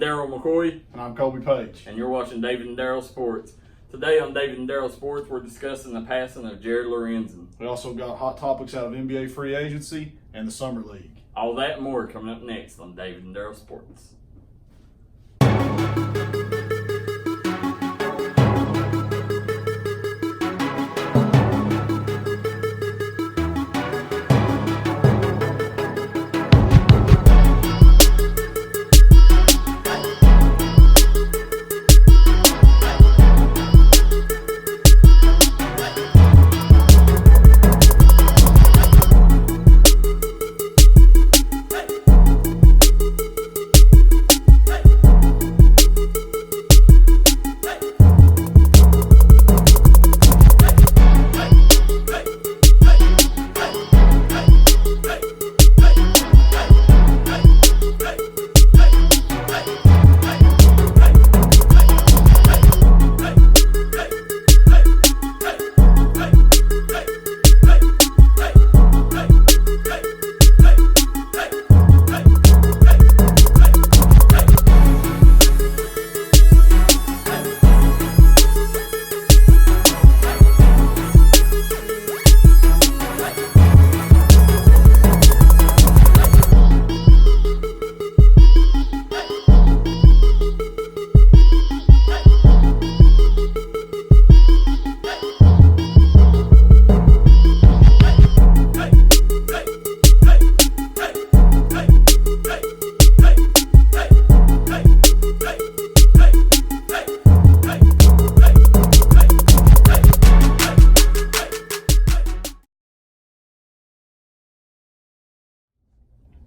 Daryl McCoy. And I'm Kobe Page. And you're watching David and Daryl Sports. Today on David and Daryl Sports, we're discussing the passing of Jared Lorenzen. We also got hot topics out of NBA free agency and the Summer League. All that and more coming up next on David and Daryl Sports.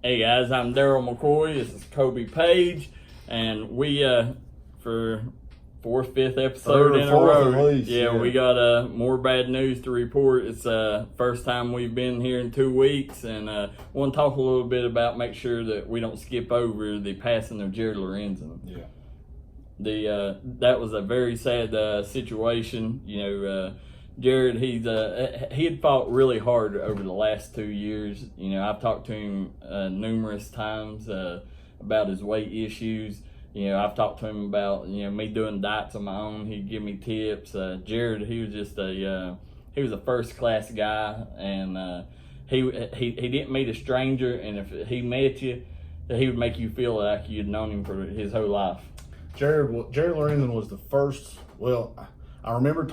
Hey guys, I'm Daryl McCoy. This is Kobe Page, and we for fifth episode in a row. Yeah, we got more bad news to report. It's first time we've been here in 2 weeks, and want to talk a little bit about make sure that we don't skip over the passing of Jared Lorenzen. Yeah, that was a very sad situation. You know, Jared, he had fought really hard over the last 2 years. You know, I've talked to him numerous times about his weight issues. You know, I've talked to him about, you know, me doing diets on my own. He'd give me tips. Jared, he was just he was a first class guy, and he didn't meet a stranger. And if he met you, he would make you feel like you'd known him for his whole life. Jared Lorenzen was the first. Well, I remember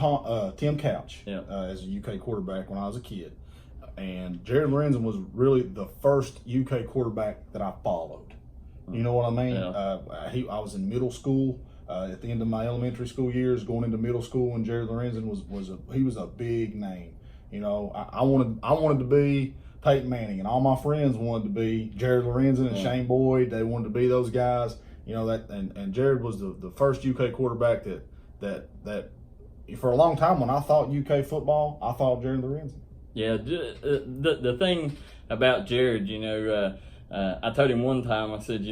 Tim Couch as a UK quarterback when I was a kid. And Jared Lorenzen was really the first UK quarterback that I followed. You know what I mean? Yeah. I was in middle school at the end of my elementary school years, going into middle school, and Jared Lorenzen was a big name. You know, I wanted to be Peyton Manning, and all my friends wanted to be Jared Lorenzen and Shane Boyd. They wanted to be those guys. You know that, and Jared was the first UK quarterback that. For a long time, when I thought UK football, I thought Jared Lorenzen. Yeah, the thing about Jared, you know, I told him one time, I said,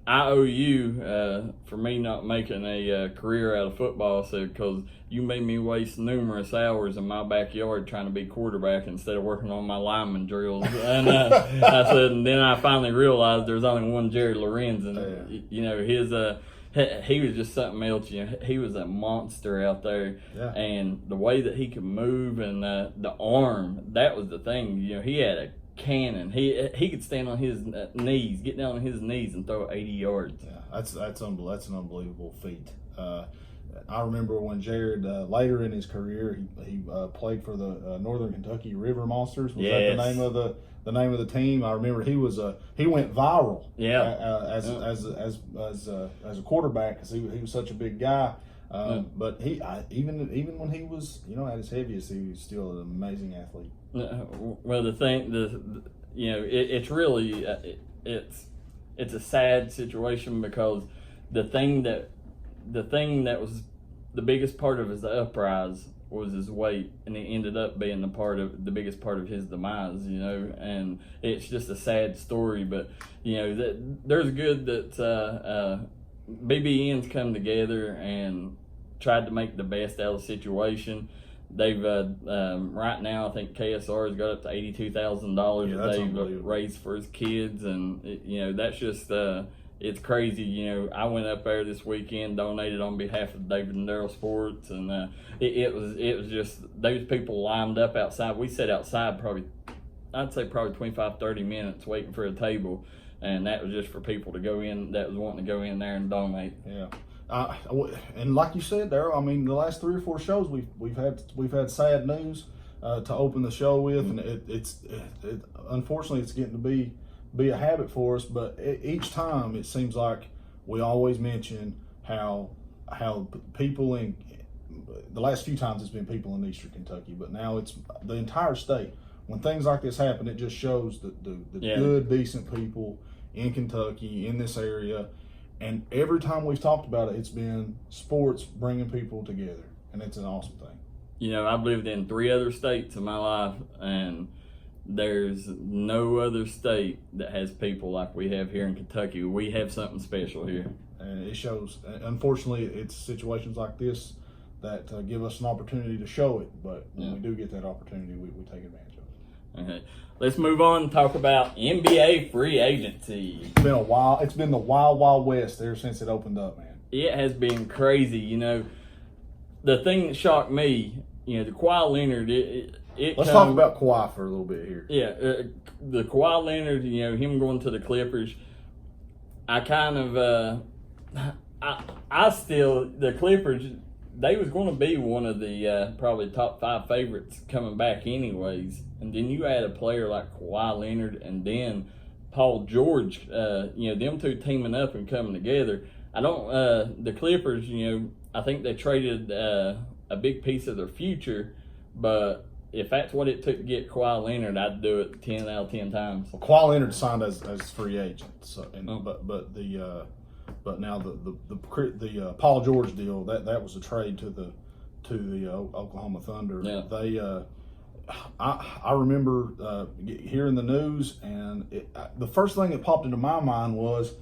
I owe you for me not making a career out of football. I said, because you made me waste numerous hours in my backyard trying to be quarterback instead of working on my lineman drills. And I said, and then I finally realized there's only one Jared Lorenzen. You know, he was just something else. You know, he was a monster out there, and the way that he could move and the arm, that was the thing. You know, he had a cannon. He could stand on his knees, get down on his knees, and throw 80 yards. Yeah, that's an unbelievable feat. I remember when Jared later in his career he played for the Northern Kentucky River Monsters. Was that the name of the team? I remember he went viral. As a quarterback, because he was such a big guy. But even when he was, you know, at his heaviest, he was still an amazing athlete. Well, it's really it's a sad situation, because the thing that was the biggest part of his uprise was his weight, and it ended up being the biggest part of his demise, you know. And it's just a sad story, but you know there's good that BBN's come together and tried to make the best out of the situation. They've right now I think KSR has got up to $82,000 that they've raised for his kids, and you know that's just it's crazy. You know, I went up there this weekend, donated on behalf of David and Daryl Sports, and it was just those people lined up outside. We sat outside I'd say probably 25, 30 minutes waiting for a table, and that was just for people to go in that was wanting to go in there and donate. Yeah. And like you said, Daryl, I mean, the last 3 or 4 shows we've had sad news to open the show with, and it's unfortunately it's getting to be a habit for us. But each time it seems like we always mention how people in the last few times it's been people in Eastern Kentucky, but now it's the entire state. When things like this happen, it just shows the good, decent people in Kentucky, in this area. And every time we've talked about it, it's been sports bringing people together, and it's an awesome thing. You know, I've lived in 3 other states in my life, and there's no other state that has people like we have here in Kentucky. We have something special here. And it shows. Unfortunately, it's situations like this that give us an opportunity to show it, but when we do get that opportunity, we take advantage of it. Okay. Let's move on and talk about NBA free agency. It's been a while. It's been the wild, wild west ever since it opened up, man. It has been crazy. You know, the thing that shocked me, you know, the Kawhi Leonard. Let's talk about Kawhi for a little bit here. Yeah, the Kawhi Leonard. You know, him going to the Clippers. I kind of, I still the Clippers. They was going to be one of the probably top 5 favorites coming back anyways. And then you add a player like Kawhi Leonard and then Paul George, you know, them two teaming up and coming together. The Clippers, you know, I think they traded a big piece of their future, but if that's what it took to get Kawhi Leonard, I'd do it 10 out of 10 times. Well, Kawhi Leonard signed as free agent, so but now the Paul George deal that was a trade to the Oklahoma Thunder. Yeah. I remember hearing the news, and the first thing that popped into my mind was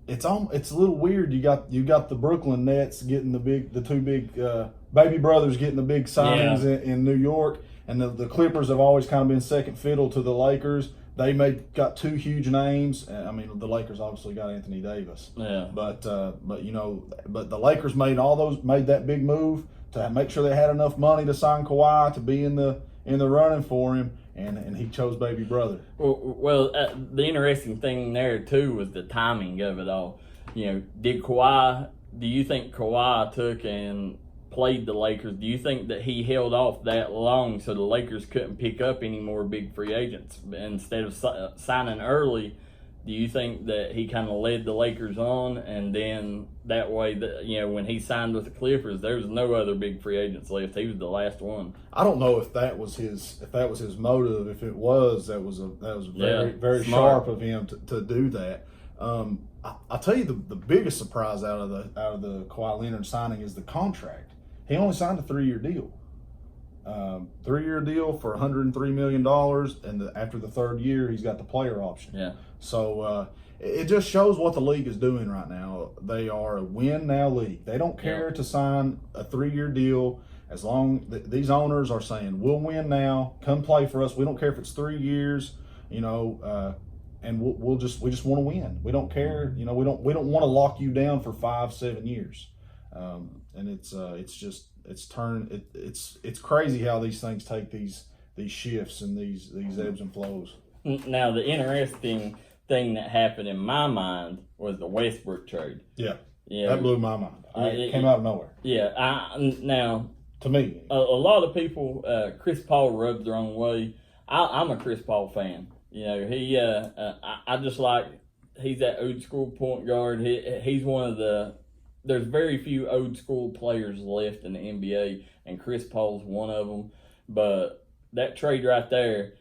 it's a little weird. You got the Brooklyn Nets getting the 2 big baby brothers getting the big signings in New York, and the Clippers have always kind of been second fiddle to the Lakers. They got 2 huge names. I mean, the Lakers obviously got Anthony Davis. Yeah. But the Lakers made that big move to make sure they had enough money to sign Kawhi to be in the running for him, and he chose baby brother. Well, the interesting thing there too was the timing of it all. You know, do you think Kawhi took and played the Lakers? Do you think that he held off that long so the Lakers couldn't pick up any more big free agents instead of signing early? Do you think that he kind of led the Lakers on, and then that way, you know, when he signed with the Clippers, there was no other big free agents left. He was the last one. I don't know if that was his motive. If it was, that was very very smart. sharp of him to do that. I'll tell you the biggest surprise out of the Kawhi Leonard signing is the contract. He only signed a 3-year deal. 3-year deal for $103 million, and after the 3rd year, he's got the player option. Yeah. So it just shows what the league is doing right now. They are a win-now league. They don't care to sign a 3-year deal as long these owners are saying, we'll win now, come play for us. We don't care if it's 3 years, you know, and we just want to win. We don't care, you know, we don't want to lock you down for 5-7 years. And it's crazy how these things take these shifts and these ebbs and flows. Now, the interesting thing that happened in my mind was the Westbrook trade. Yeah, that blew my mind. It came out of nowhere. Yeah, now to me, a lot of people, Chris Paul rubbed the wrong way. I'm a Chris Paul fan. You know, I just like he's that old school point guard. He's one of the. There's very few old school players left in the NBA, and Chris Paul's one of them. But that trade right there,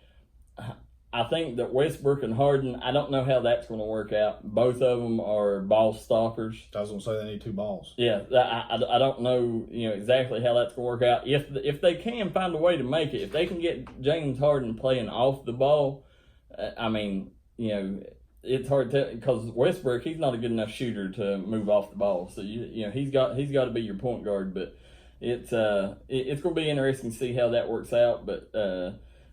I think that Westbrook and Harden, I don't know how that's going to work out. Both of them are ball stoppers. I was going to say they need 2 balls. Yeah, I don't know, you know, exactly how that's going to work out. If they can find a way to make it, if they can get James Harden playing off the ball, I mean, you know, it's hard to because Westbrook, he's not a good enough shooter to move off the ball. So you know he's got to be your point guard. But it's going to be interesting to see how that works out. But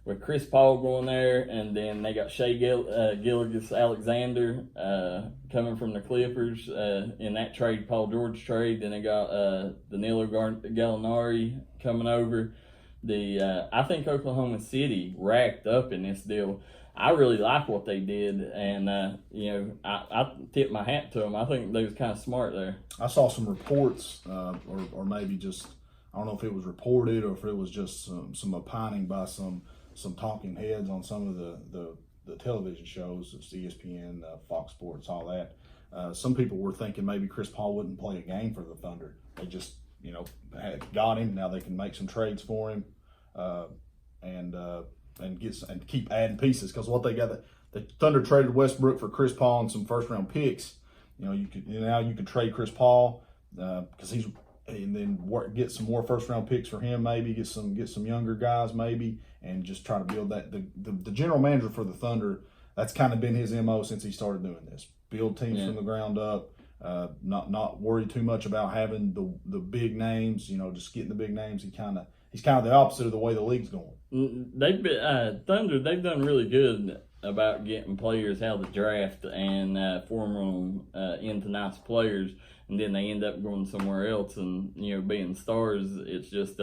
with Chris Paul going there, and then they got Shea Gilgeous-Alexander coming from the Clippers in that trade, Paul George trade. Then they got Danilo Gallinari coming over. I think Oklahoma City racked up in this deal. I really like what they did, and I tip my hat to them. I think they was kind of smart there. I saw some reports, or maybe just, I don't know if it was reported or if it was just some opining by some talking heads on some of the television shows, it's ESPN, Fox Sports, all that. Some people were thinking maybe Chris Paul wouldn't play a game for the Thunder. They just, got him. Now they can make some trades for him, and keep adding pieces. Because what they got, the Thunder traded Westbrook for Chris Paul and some first round picks. You could trade Chris Paul because and then get some more first round picks for him, maybe get some younger guys, maybe, and just try to build that. The general manager for the Thunder, that's kind of been his MO since he started doing this. Build teams from the ground up, not worry too much about having the big names. Just getting the big names. He's kind of the opposite of the way the league's going. Thunder. They've done really good about getting players out of the draft and forming them into nice players. And then they end up going somewhere else and, being stars. It's just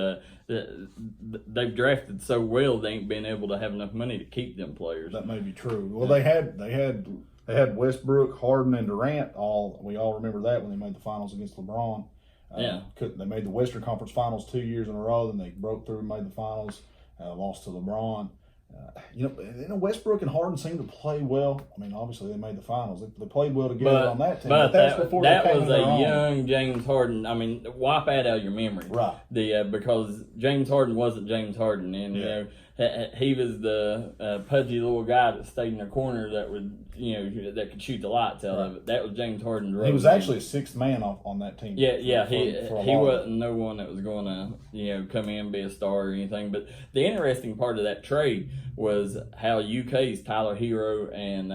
they've drafted so well they ain't been able to have enough money to keep them players. That may be true. Well, they had Westbrook, Harden, and Durant. We all remember that when they made the finals against LeBron. They made the Western Conference Finals 2 years in a row. Then they broke through and made the finals. Lost to LeBron. Westbrook and Harden seemed to play well. I mean, obviously they made the finals. They played well together on that team. But that was a young James Harden. I mean, wipe that out of your memory, right? Because James Harden wasn't James Harden, and he was the pudgy little guy that stayed in the corner that would that could shoot the lights out of it. That was James Harden. He was actually a sixth man on that team. He wasn't no one that was going to come in and be a star or anything. But the interesting part of that trade was how UK's Tyler Hero and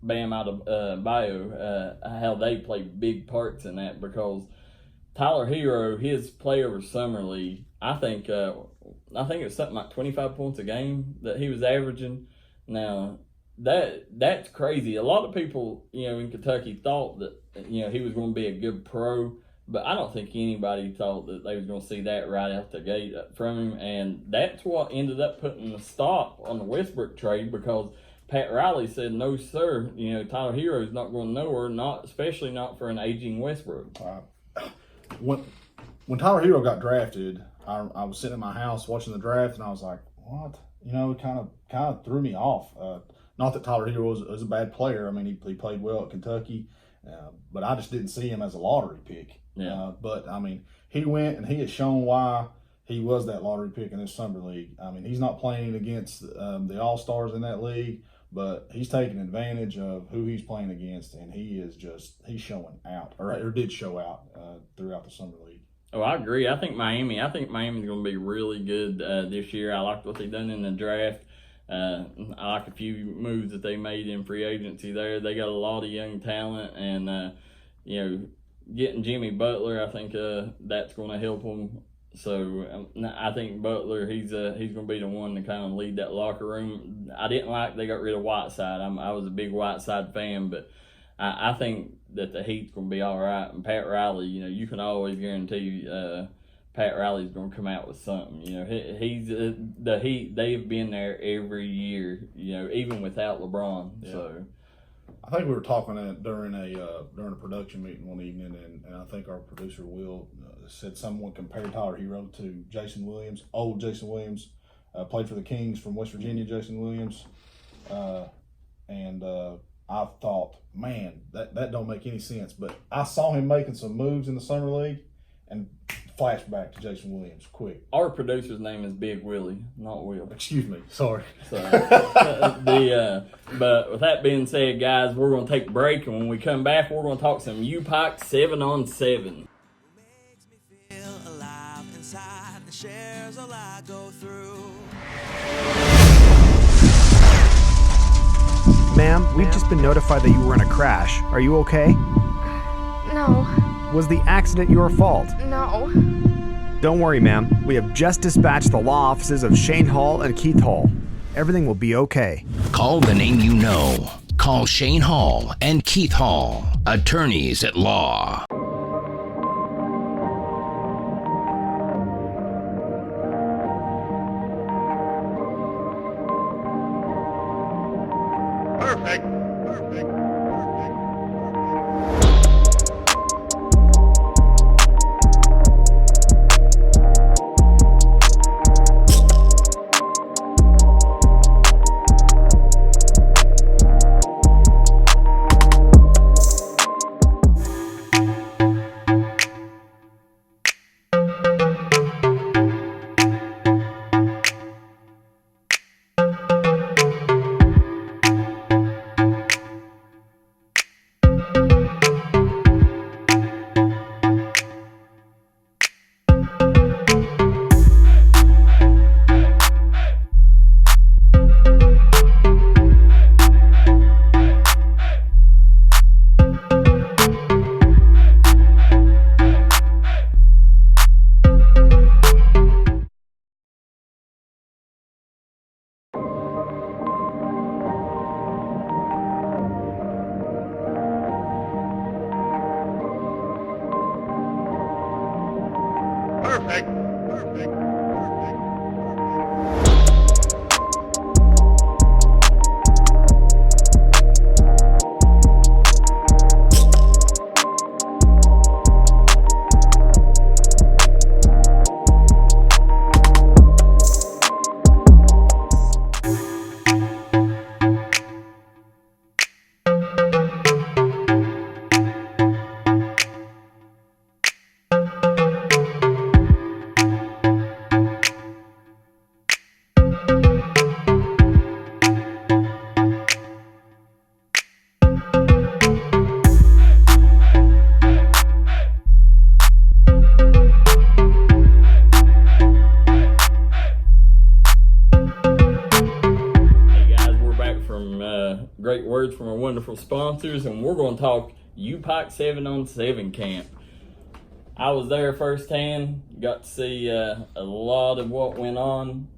Bam Adebayo, how they played big parts in that, because Tyler Hero, his play over Summer League, I think it was something like 25 points a game that he was averaging. Now, that's crazy. A lot of people, in Kentucky thought that, he was going to be a good pro, but I don't think anybody thought that they was going to see that right out the gate from him. And that's what ended up putting a stop on the Westbrook trade, because Pat Riley said, no, sir, Tyler Hero is not going nowhere, especially not for an aging Westbrook. When Tyler Hero got drafted, I was sitting in my house watching the draft, and I was like, what? It kind of threw me off. Not that Tyler Hero was a bad player. I mean, he played well at Kentucky, but I just didn't see him as a lottery pick. But, I mean, he went and he has shown why he was that lottery pick in this summer league. I mean, he's not playing against the all-stars in that league, but he's taking advantage of who he's playing against, and he's showing out, or did show out throughout the summer league. Oh, I agree. I think Miami's going to be really good this year. I liked what they done in the draft. I like a few moves that they made in free agency there. They got a lot of young talent, and getting Jimmy Butler, I think that's going to help them. So I think Butler, he's going to be the one to kind of lead that locker room. I didn't like they got rid of Whiteside. I was a big Whiteside fan, but I think that the Heat's going to be all right. And Pat Riley, you can always guarantee Pat Riley's going to come out with something. He's the Heat. They've been there every year. Even without LeBron. Yeah. So I think we were talking during a production meeting one evening, and I think our producer Will said someone compared Tyler Hero to Jason Williams, old Jason Williams, played for the Kings from West Virginia. Jason Williams, and I thought, man, that don't make any sense. But I saw him making some moves in the summer league, and flashback to Jason Williams quick. Our producer's name is Big Willie, not Will. Excuse me, sorry. So, but with that being said, guys, we're going to take a break, and when we come back, we're going to talk some UPike 7-on-7. Makes me feel alive inside, and shares all I go through. Ma'am, we've just been notified that you were in a crash. Are you okay? No. Was the accident your fault? No. Don't worry, ma'am. We have just dispatched the law offices of Shane Hall and Keith Hall. Everything will be okay. Call the name you know. Call Shane Hall and Keith Hall, attorneys at law. Perfect. Perfect. Great words from our wonderful sponsors, and we're going to talk U-Pike 7-on-7 camp. I was there firsthand, got to see a lot of what went on,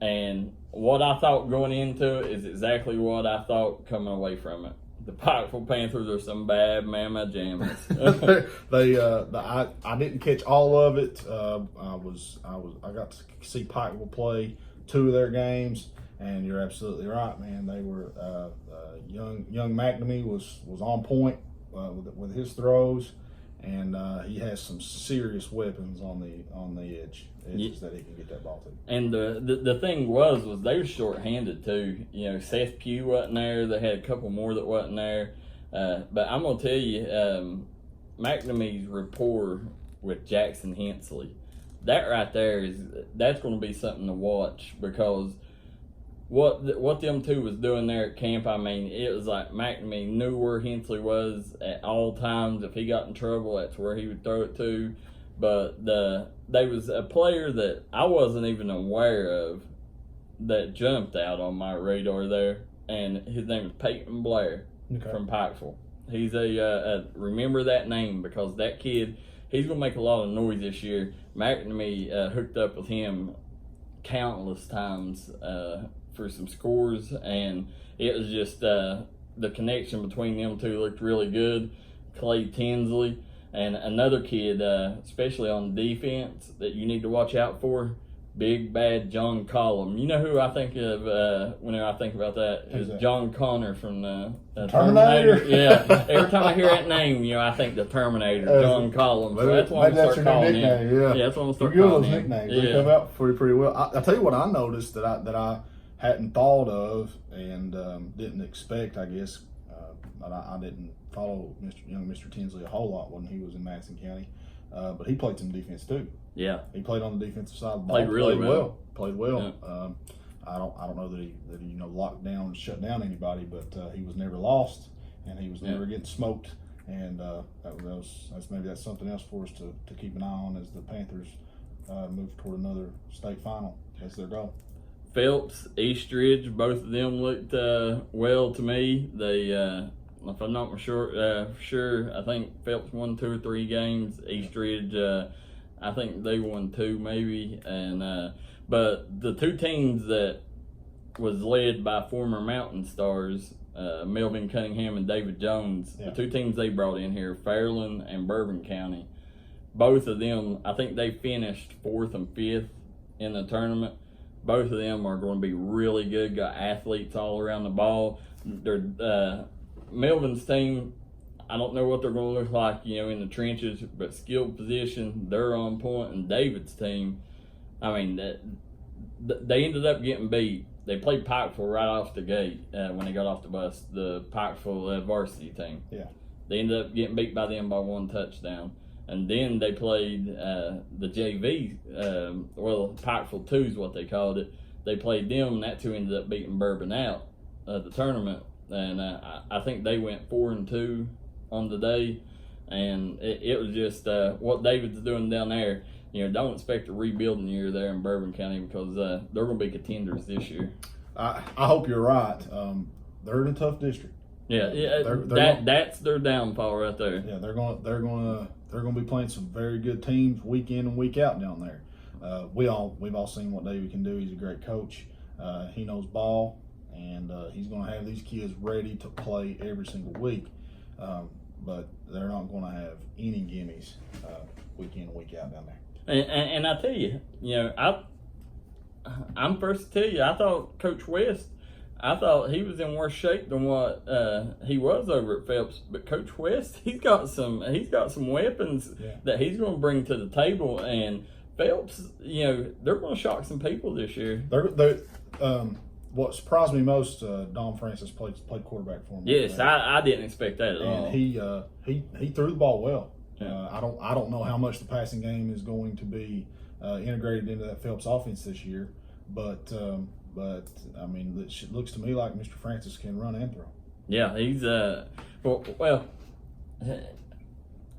and what I thought going into it is exactly what I thought coming away from it. The Pikeville Panthers are some bad mamma jammas. I didn't catch all of it. I got to see Pikeville play 2 of their games. And you're absolutely right, man. They were young McNamee was on point with his throws, and he has some serious weapons on the edges that he can get that ball to. And the thing was they were short-handed too. You know, Seth Pugh wasn't there. They had a couple more that wasn't there. But I'm gonna tell you, McNamee's rapport with Jackson Hensley, that right there that's going to be something to watch, because what them two was doing there at camp, I mean, it was like McNamee knew where Hensley was at all times. If he got in trouble, that's where he would throw it to. But there was a player that I wasn't even aware of that jumped out on my radar there, and his name is Peyton Blair from Pikeville. He's remember that name, because that kid, he's going to make a lot of noise this year. McNamee hooked up with him countless times for some scores, and it was just the connection between them two looked really good. Clay Tinsley and another kid, especially on defense, that you need to watch out for, big bad John Collum. You know who I think of whenever I think about that is John Connor from the Terminator. Yeah, every time I hear that name, I think the Terminator, John Collum. So that's why I'm start calling him. Yeah, that's why I'm start calling those him. Nicknames. They come out pretty well. I'll tell you what I noticed that I hadn't thought of and didn't expect, I guess. I didn't follow Mr. Tinsley a whole lot when he was in Madison County, but he played some defense too. Yeah, he played on the defensive side of the ball. Played really well. Played well. Yeah. I don't know that he locked down and shut down anybody, but he was never lost, and he was never getting smoked. And that's something else for us to keep an eye on as the Panthers move toward another state final. That's their goal. Phelps, Eastridge, both of them looked well to me. They, if I'm not sure, I think Phelps won 2 or 3 games. Eastridge I think they won 2 maybe, and but the 2 teams that was led by former Mountain Stars, Melvin Cunningham and David Jones. Yeah. The 2 teams they brought in here, Fairland and Bourbon County. Both of them, I think they finished 4th and 5th in the tournament. Both of them are going to be really good. Got athletes all around the ball. They're Melvin's team. I don't know what they're going to look like, in the trenches, but skilled position, they're on point. And David's team, I mean, they ended up getting beat. They played Pikeville right off the gate when they got off the bus, the Pikeville varsity team. Yeah. They ended up getting beat by them by 1 touchdown. And then they played the JV, Pikeville 2 is what they called it. They played them, and that 2 ended up beating Bourbon out at the tournament. And I think they went 4-2 on the day. And it was just what David's doing down there. Don't expect a rebuilding year there in Bourbon County because they're going to be contenders this year. I hope you're right. They're in a tough district. Yeah, that's their downfall right there. Yeah, they're going to be playing some very good teams week in and week out down there. We've all seen what David can do. He's a great coach. He knows ball, and he's going to have these kids ready to play every single week. But they're not going to have any gimmies week in and week out down there. And I tell you, I'm first to tell you, I thought Coach West, I thought he was in worse shape than what he was over at Phelps. But Coach West, he's got some weapons that he's going to bring to the table. And Phelps, they're going to shock some people this year. What surprised me most, Don Francis played quarterback for him. Yes, I didn't expect that at all. And he threw the ball well. Yeah. I don't know how much the passing game is going to be integrated into that Phelps offense this year, but I mean, it looks to me like Mr. Francis can run and throw. Yeah, he's well.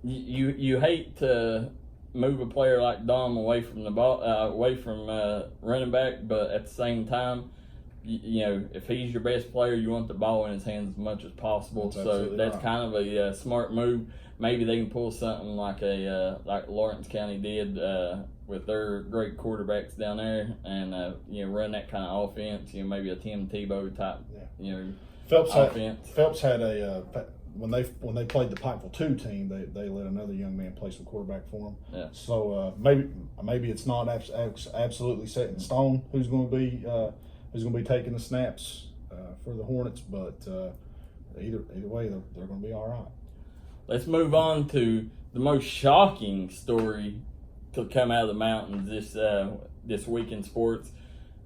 You hate to move a player like Dom away from the ball, away from running back, but at the same time, if he's your best player, you want the ball in his hands as much as possible. That's right. Kind of a smart move. Maybe they can pull something like like Lawrence County did with their great quarterbacks down there, and run that kind of offense. Maybe a Tim Tebow type. Offense. Phelps had when they played the Pikeville 2 team, they let another young man play some quarterback for them. Yeah. So maybe it's not absolutely set in stone who's going to be taking the snaps for the Hornets, but either way, they're going to be all right. Let's move on to the most shocking story to come out of the mountains this week in sports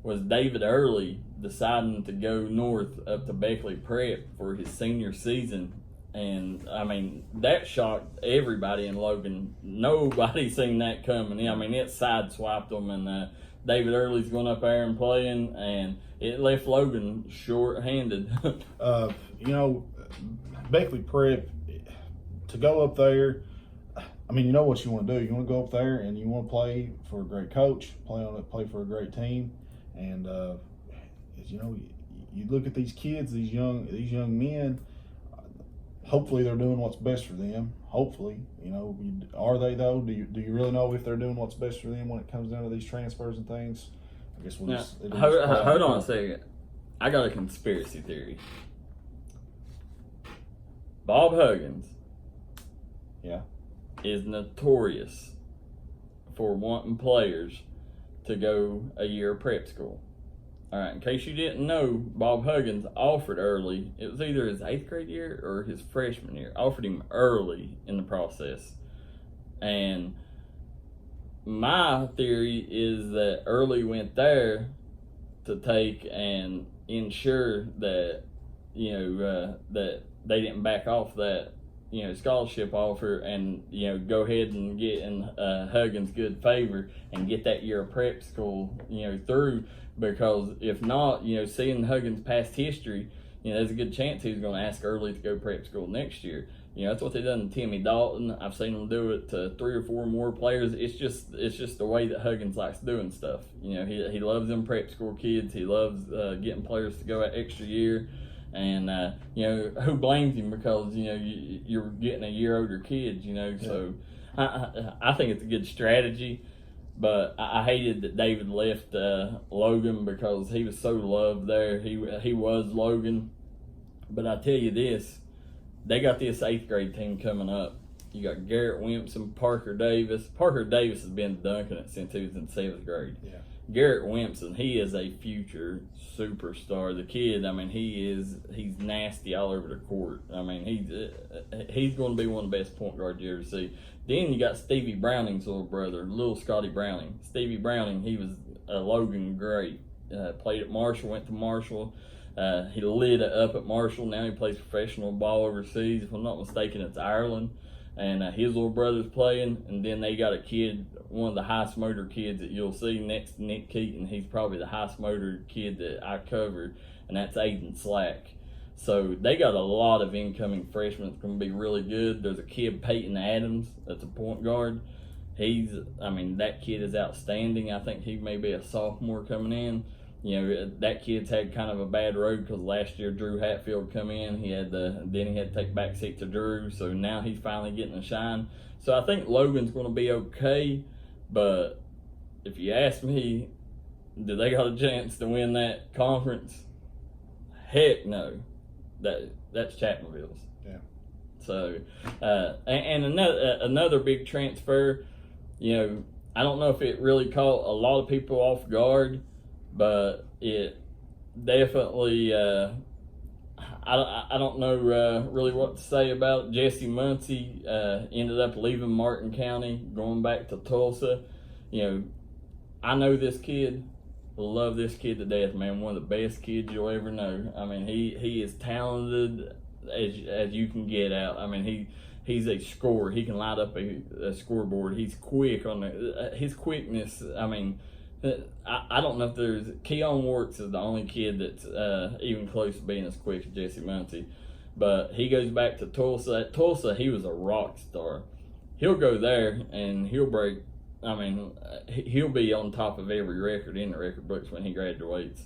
was David Early deciding to go north up to Beckley Prep for his senior season. And, I mean, that shocked everybody in Logan. Nobody seen that coming. I mean, it sideswiped them, and David Early's going up there and playing, and it left Logan short-handed. Beckley Prep, to go up there, I mean, you know what you want to do. You want to go up there and you want to play for a great coach, play for a great team, and you look at these kids, these young men. Hopefully, they're doing what's best for them. Hopefully, are they though? Do you really know if they're doing what's best for them when it comes down to these transfers and things? I guess we'll just hold on a second. I got a conspiracy theory. Bob Huggins, is notorious for wanting players to go a year of prep school. All right, in case you didn't know, Bob Huggins offered Early. It was either his 8th grade year or his freshman year. Offered him early in the process. And my theory is that Early went there to take and ensure that, that they didn't back off that, scholarship offer and, go ahead and get in Huggins' good favor and get that year of prep school, through. Because if not, seeing Huggins' past history, there's a good chance he's going to ask Early to go prep school next year. That's what they done to Timmy Dalton. I've seen them do it to 3 or 4 more players. It's just the way that Huggins likes doing stuff. He loves them prep school kids. He loves getting players to go an extra year. And who blames him? Because you're getting a year older kids. So I think it's a good strategy, but I hated that David left Logan because he was so loved there. He was Logan. But I tell you this, they got this 8th grade team coming up. You got Garrett Wimpson, Parker Davis. Parker Davis has been dunking it since he was in 7th grade. Yeah. Garrett Wimpson, he is a future superstar. The kid, I mean, he's nasty all over the court. I mean, he's going to be one of the best point guards you ever see. Then you got Stevie Browning's little brother, little Scotty Browning. Stevie Browning, he was a Logan great. Played at Marshall, went to Marshall. He lit it up at Marshall. Now he plays professional ball overseas. If I'm not mistaken, it's Ireland. And his little brother's playing. And then they got a kid, one of the highest motor kids that you'll see next to Nick Keaton. He's probably the highest motor kid that I covered, and that's Aiden Slack. So they got a lot of incoming freshmen. It's going to be really good. There's a kid, Peyton Adams, that's a point guard. That kid is outstanding. I think he may be a sophomore coming in. You know, that kid's had kind of a bad road because last year Drew Hatfield come in. Then he had to take back seat to Drew. So now he's finally getting a shine. So I think Logan's going to be okay. But if you ask me, do they got a chance to win that conference? Heck no. That's Chapmanville's. Yeah. So, and another big transfer, you know, I don't know if it really caught a lot of people off guard, but it definitely, I don't know really what to say about it. Jesse Muncie ended up leaving Martin County, going back to Tulsa. You know, I know this kid. Love this kid to death, man. One of the best kids you'll ever know. I mean, he is talented as you can get out. I mean, he's a scorer. He can light up a scoreboard. He's quick on his quickness. I mean, I don't know if there's Keon Warts is the only kid that's even close to being as quick as Jesse Muncie. But he goes back to Tulsa. At Tulsa, he was a rock star. He'll go there and he'll break. I mean, he'll be on top of every record in the record books when he graduates.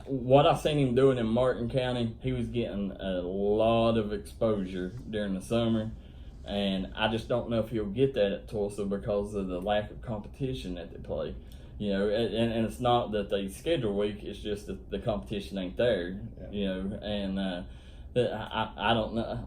What I seen him doing in Martin County, he was getting a lot of exposure during the summer, and I just don't know if he'll get that at Tulsa because of the lack of competition that they play. You know, and it's not that they schedule weak; it's just that the competition ain't there. Yeah. You know, and I don't know.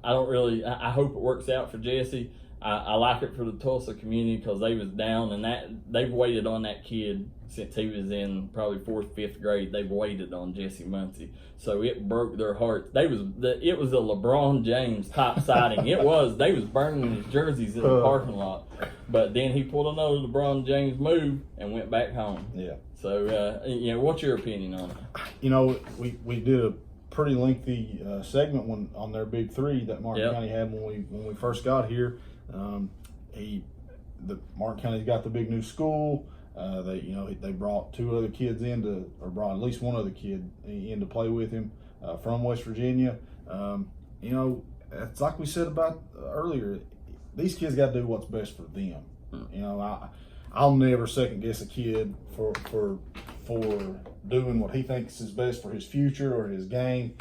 I hope it works out for Jesse. I like it for the Tulsa community because they was down, and they've waited on that kid since he was in probably 4th, 5th grade. They've waited on Jesse Muncie, so it broke their hearts. It was a LeBron James type sighting. They was burning his jerseys in the parking lot, but then he pulled another LeBron James move and went back home. Yeah. So what's your opinion on it? You know, we did a pretty lengthy segment on their big three that Martin County had when we first got here. Martin County's got the big new school. They brought 2 other kids brought at least one other kid in to play with him from West Virginia. It's like we said about earlier. These kids got to do what's best for them. You know, I'll never second guess a kid for doing what he thinks is best for his future or his game.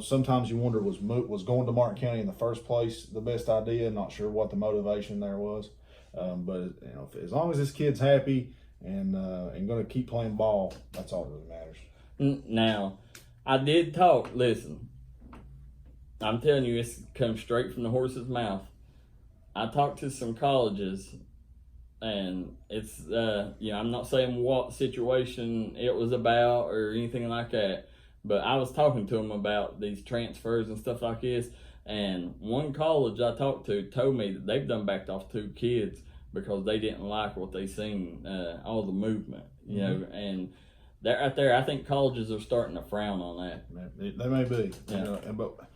Sometimes you wonder was going to Martin County in the first place the best idea. Not sure what the motivation there was, but as long as this kid's happy and going to keep playing ball, that's all that really matters. Now, I did talk. Listen, I'm telling you, this comes straight from the horse's mouth. I talked to some colleges. And it's, I'm not saying what situation it was about or anything like that, but I was talking to them about these transfers and stuff like this. And one college I talked to told me that they've done backed off 2 kids because they didn't like what they seen, all the movement, you know. And that right there, I think colleges are starting to frown on that. They may be, but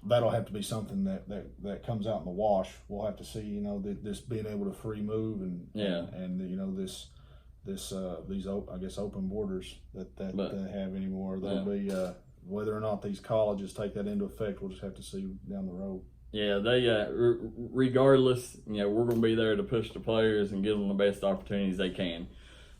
that'll have to be something that comes out in the wash. We'll have to see, this being able to free move and these open borders that they have anymore. There'll be whether or not these colleges take that into effect. We'll just have to see down the road. Yeah, they regardless, we're going to be there to push the players and give them the best opportunities they can.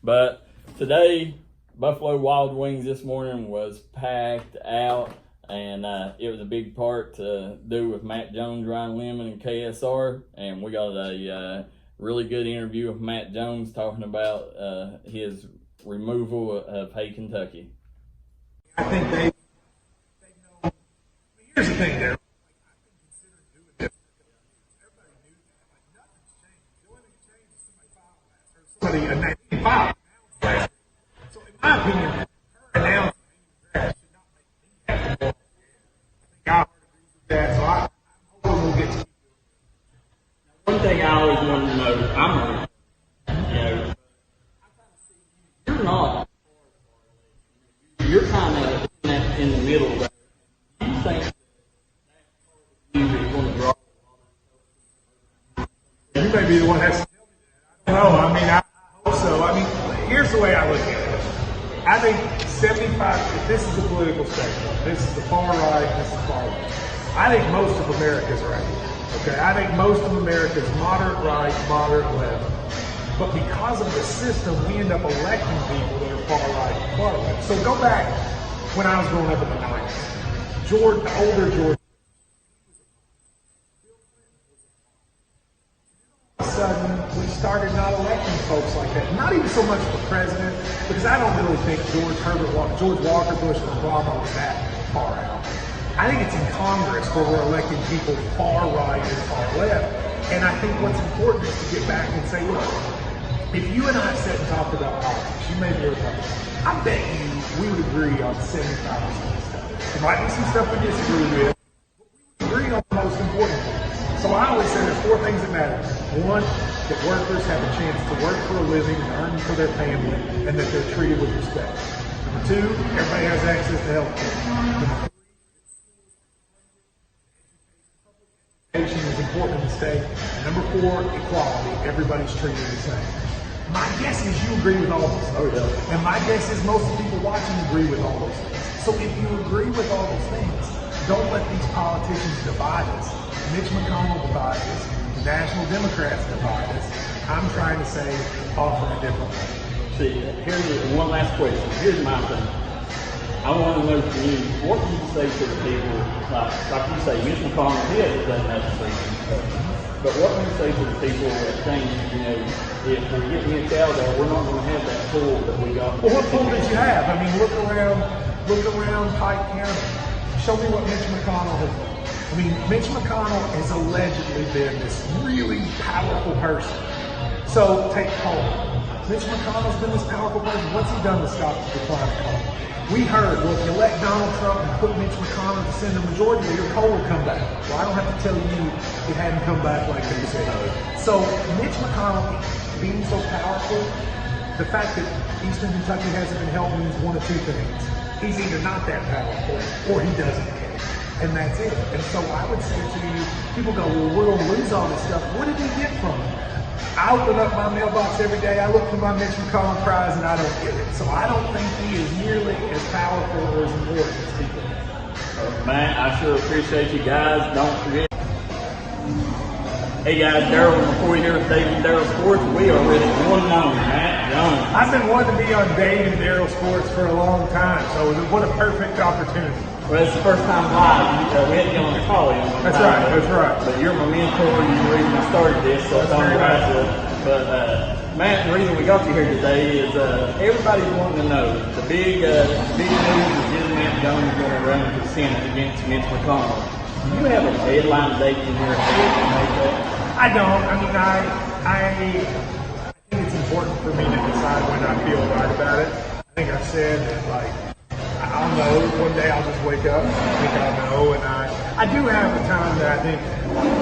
But today, Buffalo Wild Wings this morning was packed out. And it was a big part to do with Matt Jones, Ryan Lemon, and KSR. And we got a really good interview with Matt Jones talking about his removal of Hey Kentucky. I think they know. Here's the thing there. Somebody a name filed. So in my opinion, her announcement should not make me have to go. I think that, so I'm hoping we'll get to. One thing I always wanted to know, you're not. You're kind of in the middle. Right? You think you're going to draw? You may be the one that has to tell me that. I don't know. I mean, I hope so. I mean, here's the way I look at it. I think 75, if this is a political spectrum, this is the far right, this is the far left. I think most of America's right. Okay? I think most of America's moderate right, moderate left. But because of the system, we end up electing people that are far right and far left. So go back when I was growing up in the 90s. The older George. All of a sudden, we started not electing folks like that. Not even so much for president, because I don't really think George Walker Bush or Obama was that far out. I think it's in Congress where we're electing people far right and far left. And I think what's important is to get back and say, look, if you and I sat and talked about politics, you may be Republican. I bet you we would agree on 75% of stuff. There might be some stuff we disagree with, but we would agree on the most important things. So I always say there's 4 things that matter. 1, that workers have a chance to work for a living and earn for their family, and that they're treated with respect. Number 2, everybody has access to health care. Education is important in the state. And number 4, equality. Everybody's treated the same. My guess is you agree with all those things. And my guess is most of the people watching agree with all those things. So if you agree with all those things, don't let these politicians divide us. Mitch McConnell divides us. The National Democrats divide us. I'm trying to say, offer a different way. See, here's one last question. Here's my thing. I want to know from you, what do you say to the people, like you say, Mitch McConnell, he hasn't done nothing for you. But what do you say to the people that think, if we get Mitch out there, we're not going to have that pool that we got? Well, what pool did you have? I mean, look around Pike County. Show me what Mitch McConnell has done. I mean, Mitch McConnell has allegedly been this really powerful person. So take coal. Mitch McConnell's been this powerful person. What's he done to stop the decline of coal? We heard, well, if you elect Donald Trump and put Mitch McConnell to send a majority, your coal will come back. Well, I don't have to tell you it hadn't come back like they said. So Mitch McConnell being so powerful, the fact that Eastern Kentucky hasn't been helped means one of 2 things. He's either not that powerful or he doesn't care. And that's it. And so I would say to you, people go, well, we're going to lose all this stuff. What did we get from it? I open up my mailbox every day. I look for my Mitch McConnell prize and I don't get it. So I don't think he is nearly as powerful or as important as people think. Man, I sure appreciate you guys. Don't forget. Hey guys, Daryl, before we hear Dave and Daryl Sports, we are with one and only Matt Jones. I've been wanting to be on Dave and Daryl Sports for a long time, so what a perfect opportunity. Well, it's the first time live. We had you on the call. That's right. But you're my mentor. You're the reason I started this. So it's all right. But Matt, the reason we got you here today is everybody's wanting to know the big news is Matt Jones going to run for the Senate against Mitch McConnell. Do you have a deadline date in your head to make that? I don't. I mean, I think it's important for me to decide when I feel right about it. I think I've said that, I'll know. One day I'll just wake up and I think I'll know. And I do have a time that I think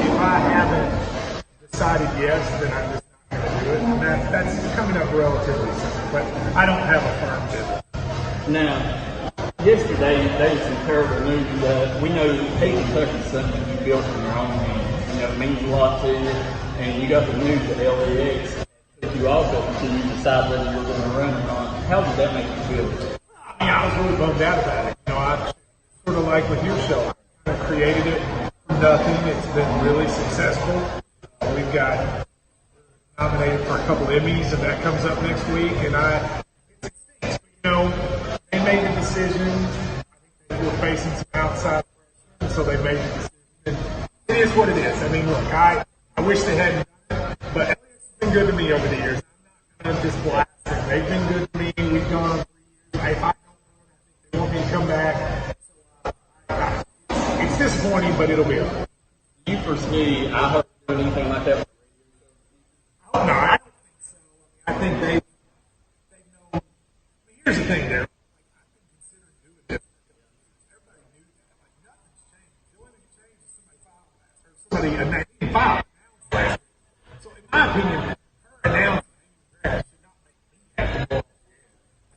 if I haven't decided yes, then I'm just not going to do it. And that's coming up relatively soon. But I don't have a firm deadline. Now, yesterday there was some terrible news. We know Hey Kentucky is something you built on your own hand. It means a lot to you. And you got the news at LAX. You also until you decide whether you're going to run or not. How did that make you feel? I was really bummed out about it. I sort of like with your show. I created it from nothing. It's been really successful. We've got nominated for a couple Emmys, and that comes up next week. And they made the decision. I think they were facing some outside mean, look, I wish they hadn't done it, but Elliot's been good to me over the years. I'm not just blasting. They've been good to me. We've gone on 3 years. If I don't know, they want me to come back. It's disappointing, but it'll be all right. Do you foresee I hope doing anything like that? Oh, no, I don't think so. I think they know. I mean, here's the thing, there. Somebody filed. So in my opinion, her announcement should not make me have to go. I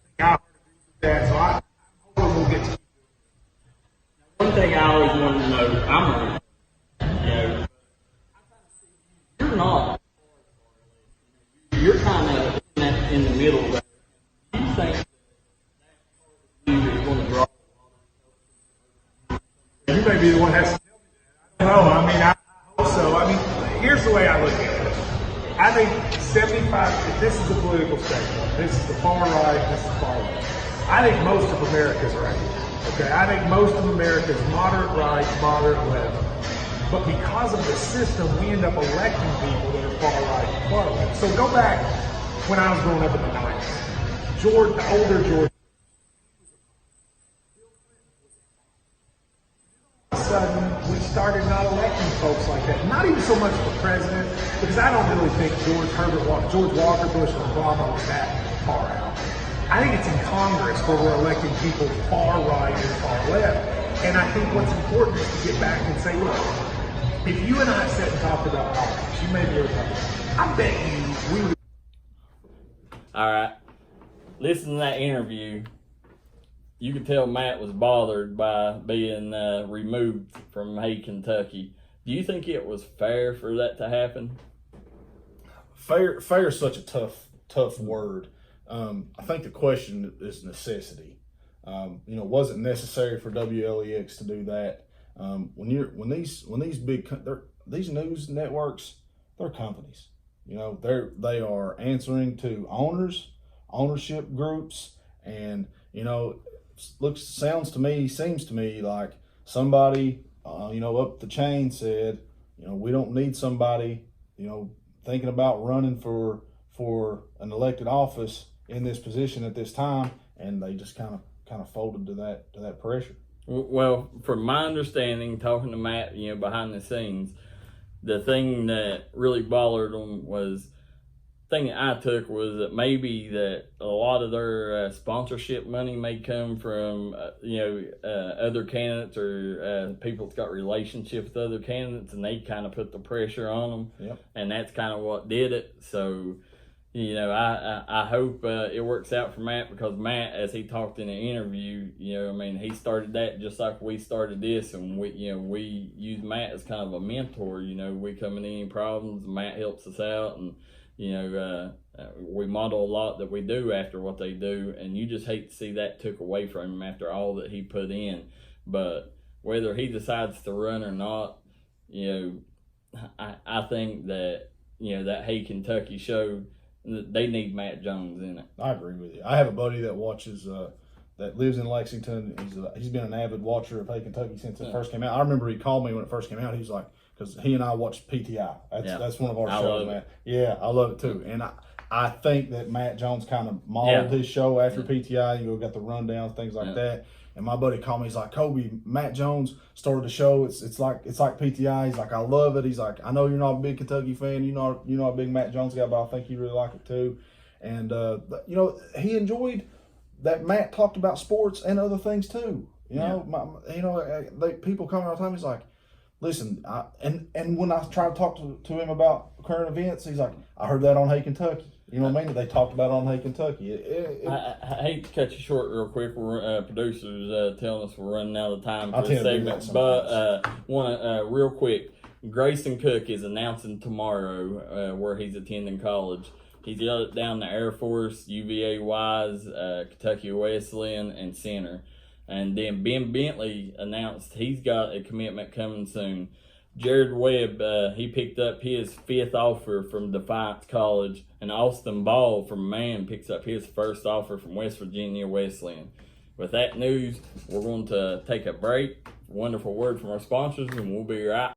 think I agree with that, so I'm hoping we'll get to keep doing it. One thing I always wanted to know, you're not. You're kind of in the middle. Right? Do you think that is going to draw? You may be the one that has to tell me that. I don't know. I mean, I hope so. I mean, here's the way I look at it. I think 75, if this is a political statement, this is the far right, this is the far left. I think most of America's right. Okay, I think most of America's moderate right, moderate left. But because of the system, we end up electing people that are far right and far left. So go back when I was growing up in the 90s. The older George. All of a sudden, we started not electing folks like that. Not even so much for president, because I don't really think George Walker Bush or Obama was that far out. I think it's in Congress where we're electing people far right and far left. And I think what's important is to get back and say, look, if you and I sat and talked about politics, you may be able to talk about it. I bet you we would. All right. Listen to that interview. You could tell Matt was bothered by being removed from Hay, Kentucky. Do you think it was fair for that to happen? Fair is such a tough word. I think the question is necessity. Was it necessary for WLEX to do that? When these big these news networks, they're companies. They are answering to ownership groups, and seems to me like somebody up the chain said, we don't need somebody thinking about running for an elected office in this position at this time, and they just kind of folded to that pressure. Well, from my understanding, talking to Matt, behind the scenes, the thing that really bothered them was, thing that I took was that maybe that a lot of their sponsorship money may come from other candidates or people that's got relationships with other candidates, and they kind of put the pressure on them. Yep. And that's kind of what did it. So I hope it works out for Matt, because Matt, as he talked in the interview, he started that just like we started this, and we use Matt as kind of a mentor. We come in any problems, Matt helps us out, and we model a lot that we do after what they do, and you just hate to see that took away from him after all that he put in. But whether he decides to run or not, I think that that Hey Kentucky show, they need Matt Jones in it. I agree with you. I have a buddy that watches, that lives in Lexington. He's been an avid watcher of Hey Kentucky since it first came out. I remember he called me when it first came out. He's like, because he and I watched PTI. That's one of our shows, man. Yeah, I love it too. And I think that Matt Jones kind of modeled his show after PTI. Got the rundown, things like that. And my buddy called me. He's like, Kobe, Matt Jones started the show. It's like PTI. He's like, I love it. He's like, I know you're not a big Kentucky fan. You're not a big Matt Jones guy, but I think you really like it too. And he enjoyed that Matt talked about sports and other things too. People come all the time. He's like, listen, and when I try to talk to him about current events, he's like, I heard that on Hey Kentucky. You know what I mean? They talked about it on Hey Kentucky. I hate to cut you short real quick. We're producers telling us we're running out of time for this segment, but real quick, Grayson Cook is announcing tomorrow where he's attending college. He's got it down the Air Force, UVA Wise, Kentucky Wesleyan, and Center. And then Ben Bentley announced he's got a commitment coming soon. Jared Webb, he picked up his 5th offer from Defiance College. And Austin Ball from Man picks up his first offer from West Virginia Wesleyan. With that news, we're going to take a break. Wonderful word from our sponsors, and we'll be right.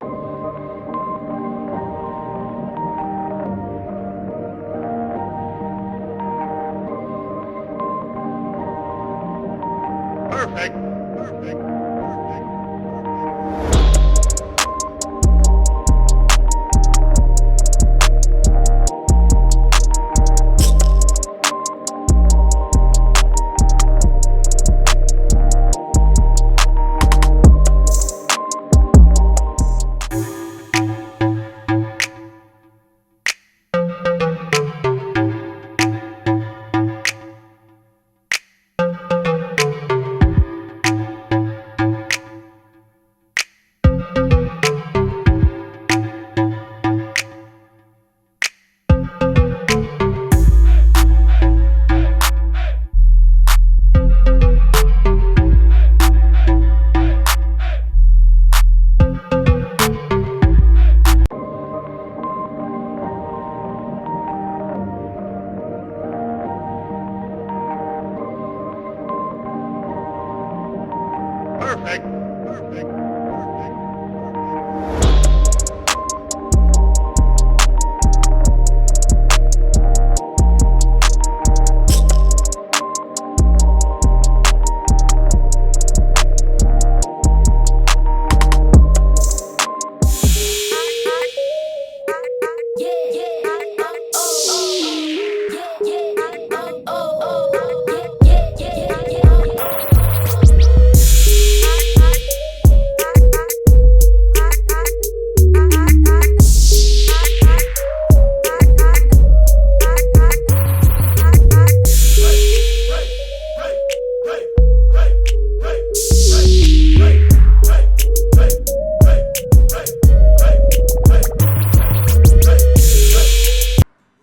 Perfect. Perfect.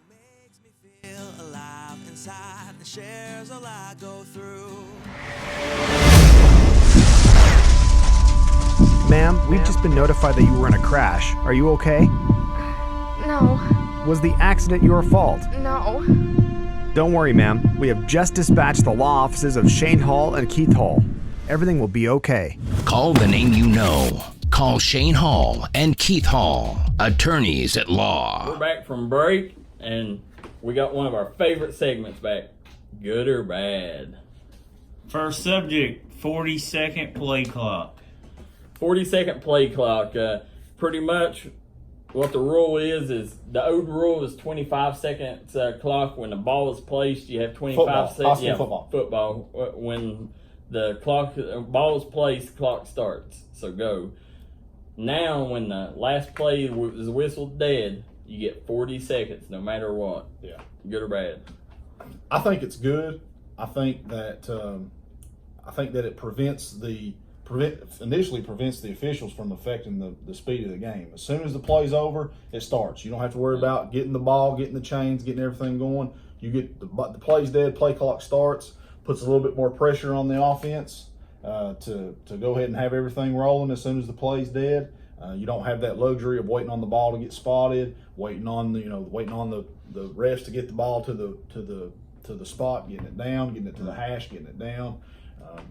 Makes me feel alive inside and shares all I go through. Ma'am, we've just been notified that you were in a crash. Are you okay? No, Was the accident your fault? no. Don't worry, ma'am. We have just dispatched the law offices of Shane Hall and Keith Hall. Everything will be okay. Call the name you know. Call Shane Hall and Keith Hall, attorneys at law. We're back from break, and we got one of our favorite segments back. Good or bad? First subject, 40-second play clock. 40-second play clock. Pretty much what the rule is the old rule is 25 seconds clock. When the ball is placed, you have 25 Football. seconds. High school football. When the ball is placed, clock starts. So go. Now, when the last play is whistled dead, you get 40 seconds, no matter what. Yeah. Good or bad? I think it's good. I think that it initially prevents the officials from affecting the speed of the game. As soon as the play's over, it starts. You don't have to worry about getting the ball, getting the chains, getting everything going. You get the play's dead, play clock starts, puts a little bit more pressure on the offense to go ahead and have everything rolling as soon as the play's dead. You don't have that luxury of waiting on the ball to get spotted, waiting on the refs to get the ball to the spot, getting it down, getting it to the hash, getting it down.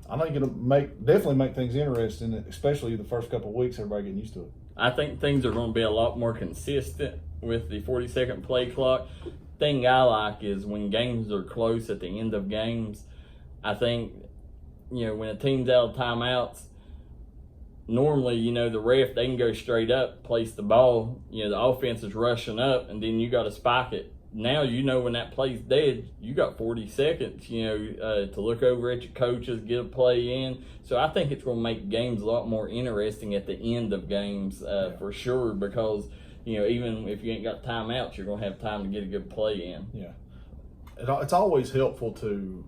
I think it'll definitely make things interesting, especially the first couple of weeks, everybody getting used to it. I think things are going to be a lot more consistent with the 40-second play clock. Thing I like is when games are close at the end of games, I think, when a team's out of timeouts, normally, the ref, they can go straight up, place the ball, the offense is rushing up, and then you got to spike it. Now, when that play's dead, you got 40 seconds, to look over at your coaches, get a play in. So I think it's going to make games a lot more interesting at the end of games, for sure, because, even if you ain't got timeouts, you're going to have time to get a good play in. Yeah. It's always helpful to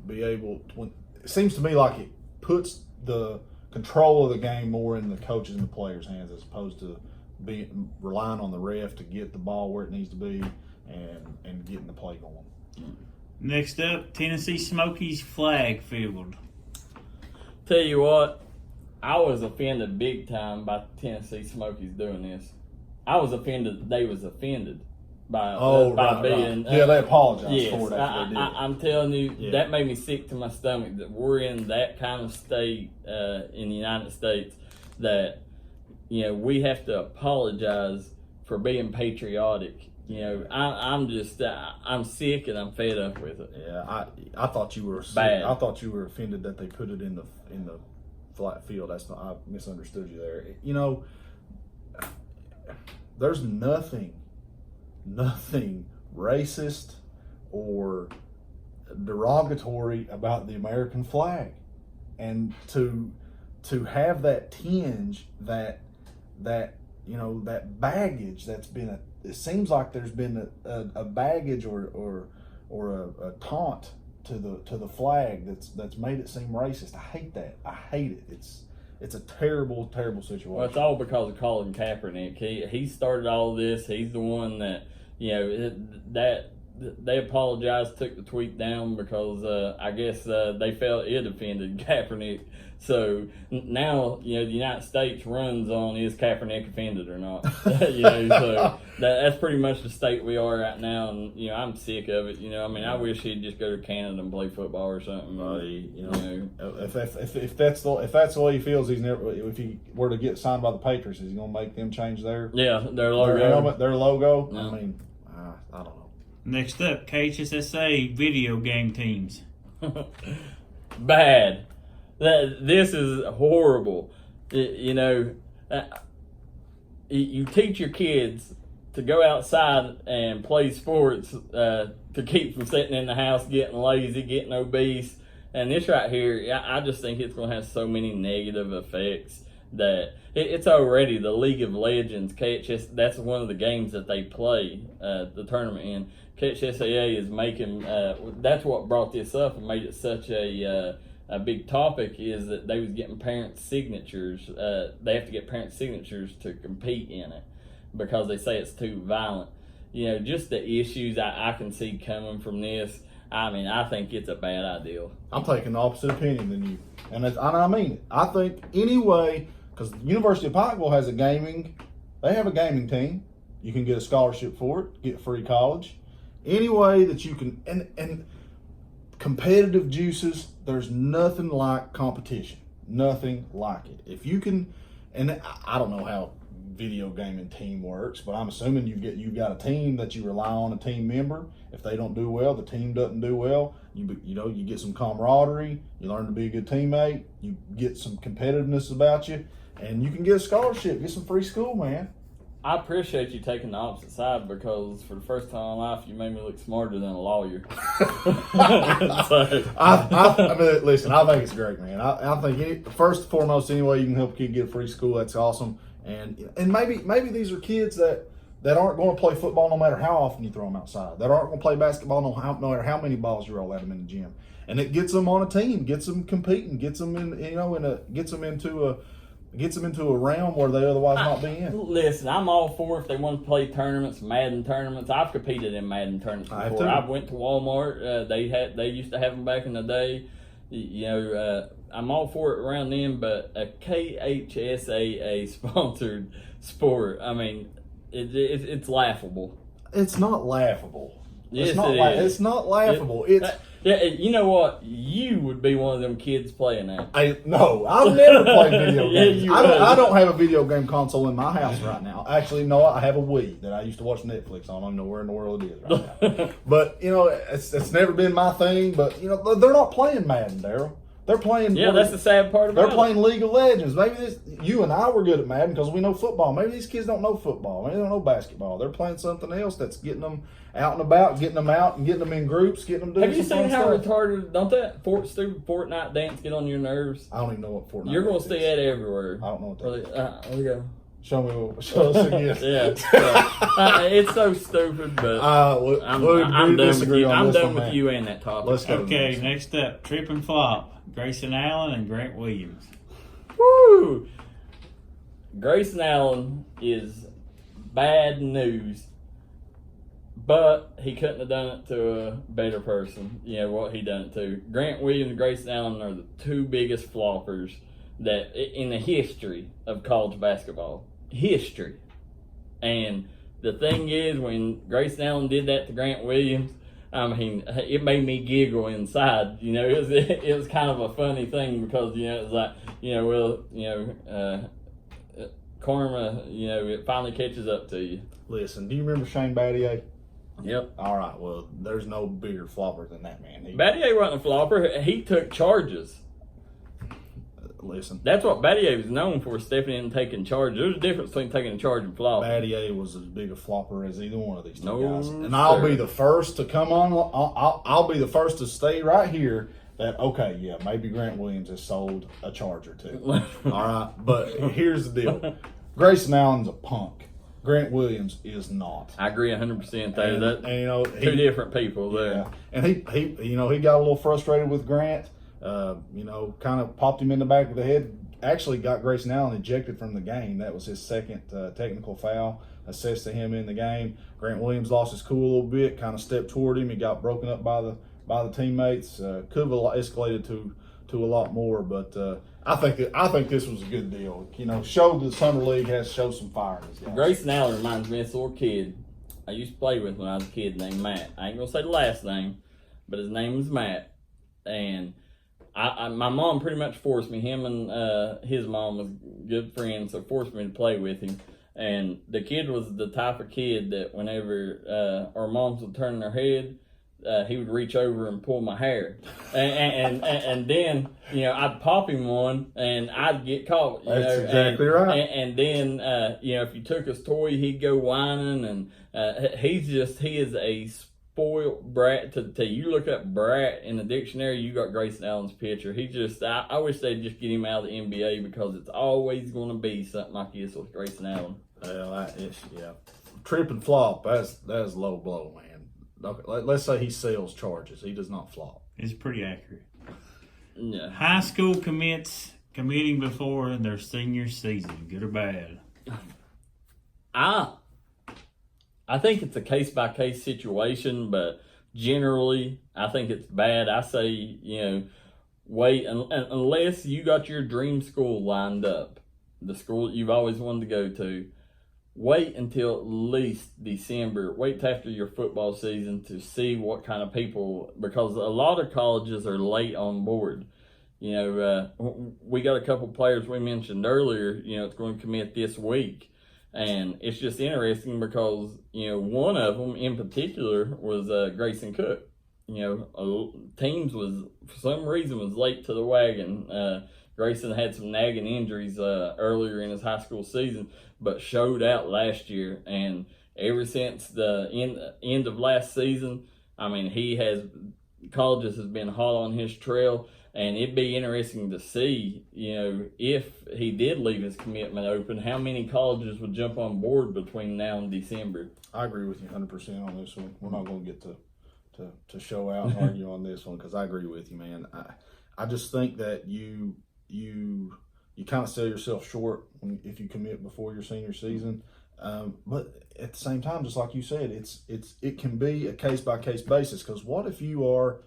be able to, it seems to me like it puts the control of the game more in the coaches and the players' hands as opposed to relying on the ref to get the ball where it needs to be and getting the play going. Next up, Tennessee Smokies flag field. Tell you what, I was offended big time by Tennessee Smokies doing this. I was offended that they was offended by being. Yeah, they apologized yes, for it after they did. I'm telling you, Yeah. that made me sick to my stomach that we're in that kind of state in the United States that, we have to apologize for being patriotic. I'm sick and I'm fed up with it. Yeah, I thought you were Bad. I thought you were offended that they put it in the flat field. That's not. I misunderstood you there. There's nothing racist or derogatory about the American flag, and to have that tinge, that baggage that's been it seems like there's been a baggage or a taunt to the flag that's made it seem racist. I hate that. I hate it. It's a terrible situation. Well, it's all because of Colin Kaepernick. He started all this. He's the one that they apologized, took the tweet down because I guess they felt it offended Kaepernick. So now, the United States runs on is Kaepernick offended or not. So that's pretty much the state we are right now. And, I'm sick of it. I wish he'd just go to Canada and play football or something. If that's the way he feels, if he were to get signed by the Patriots, is he going to make them change their logo? Their logo? Yeah. I don't know. Next up, KHSSA video game teams. Bad. This is horrible. You teach your kids to go outside and play sports to keep from sitting in the house, getting lazy, getting obese. And this right here, I just think it's going to have so many negative effects that it's already the League of Legends. KHS, that's one of the games that they play the tournament in. KHSAA is making, that's what brought this up and made it such a big topic, is that they was getting parents' signatures. They have to get parents' signatures to compete in it because they say it's too violent. Just the issues I can see coming from this. I think it's a bad idea. I'm taking the opposite opinion than you. And I mean it. I think anyway, because the University of Pikeville has they have a gaming team. You can get a scholarship for it, get free college. Any way that you can, and competitive juices, there's nothing like competition. Nothing like it. If you can, and I don't know how video gaming team works, but I'm assuming you've got a team that you rely on, a team member. If they don't do well, the team doesn't do well. You get some camaraderie. You learn to be a good teammate. You get some competitiveness about you, and you can get a scholarship, get some free school, man. I appreciate you taking the opposite side because for the first time in life, you made me look smarter than a lawyer. Listen, I think it's great, man. I think first and foremost, any way you can help a kid get a free school, that's awesome. And maybe these are kids that aren't going to play football no matter how often you throw them outside. That aren't going to play basketball no matter how many balls you roll at them in the gym. And it gets them on a team, gets them competing, gets them gets them into a realm where they otherwise not be in. Listen, I'm all for if they want to play tournaments, Madden tournaments. I've competed in Madden tournaments before. I went to Walmart. They used to have them back in the day. I'm all for it around then, but a KHSAA sponsored sport, it's laughable. It's not laughable. Yes, it's not laughable. You know what? You would be one of them kids playing that. No, I've never played video games. I don't have a video game console in my house right now. Actually, no, I have a Wii that I used to watch Netflix on. I don't know where in the world it is right now. But, it's never been my thing. But, they're not playing Madden, Daryl. They're playing. Yeah, that's the sad part about it. They're playing League of Legends. Maybe you and I were good at Madden because we know football. Maybe these kids don't know football. Maybe they don't know basketball. They're playing something else that's getting them out and about, getting them out and getting them in groups, getting them doing Have you some seen fun how stuff. retarded? Don't that stupid Fortnite dance get on your nerves? I don't even know what Fortnite. You're going to see that everywhere. I don't know what that is. There we go. Show us again. Yeah. It's so stupid, but I'm done with you. I'm done with you and that topic. Let's go. Okay, next up, Trip and Flop. Grayson Allen and Grant Williams. Woo! Grayson Allen is bad news, but he couldn't have done it to a better person. What he done it to. Grant Williams and Grayson Allen are the two biggest floppers that in the history of college basketball. History. And the thing is, when Grayson Allen did that to Grant Williams, it made me giggle inside. It was kind of a funny thing because, it was like, karma, it finally catches up to you. Listen, do you remember Shane Battier? Yep. All right, well, there's no bigger flopper than that man. Battier wasn't a flopper. He took charges. Listen. That's what Battier was known for, stepping in and taking charge. There's a difference between taking a charge and flopping. Battier was as big a flopper as either one of these two guys. And sir. I'll be the first to come on. I'll be the first to stay right here that, okay, yeah, maybe Grant Williams has sold a charge or two. All right, but here's the deal. Grayson Allen's a punk. Grant Williams is not. I agree 100% there. And two different people there. Yeah. And he got a little frustrated with Grant. Kind of popped him in the back of the head actually got Grayson Allen ejected from the game. That was his second technical foul assessed to him in the game. Grant Williams lost his cool a little bit, kind of stepped toward him. He got broken up by the teammates. Could have escalated to a lot more, but I think this was a good deal. You know, showed the summer league has showed some fire. Grayson Allen reminds me of this little kid I used to play with when I was a kid named Matt. I ain't gonna say the last name, but his name was Matt, and my mom pretty much forced me. Him and his mom was good friends, so forced me to play with him. And the kid was the type of kid that whenever our moms would turn their head, he would reach over and pull my hair, and then I'd pop him one, and I'd get caught. That's exactly right. And then if you took his toy, he'd go whining, and he is a spoiled brat. To you look up brat in the dictionary, you got Grayson Allen's picture. I wish they'd just get him out of the NBA, because it's always going to be something like this with Grayson Allen. Well, trip and flop. That's low blow, man. Okay, let's say he sells charges. He does not flop. It's pretty accurate. Yeah. High school committing before their senior season, good or bad? I think it's a case-by-case situation, but generally, I think it's bad. I say, wait, unless you got your dream school lined up, the school you've always wanted to go to, wait until at least December. Wait till after your football season to see what kind of people, because a lot of colleges are late on board. We got a couple players we mentioned earlier, it's going to commit this week. And it's just interesting because, one of them in particular was Grayson Cook. Teams for some reason, was late to the wagon. Grayson had some nagging injuries earlier in his high school season, but showed out last year. And ever since the end of last season, I mean, colleges has been hot on his trail. And it'd be interesting to see, if he did leave his commitment open, how many colleges would jump on board between now and December. I agree with you 100% on this one. We're not going to get to show out and argue on this one, because I agree with you, man. I just think that you kind of sell yourself short if you commit before your senior season. But at the same time, just like you said, it can be a case by case basis. Because what if you are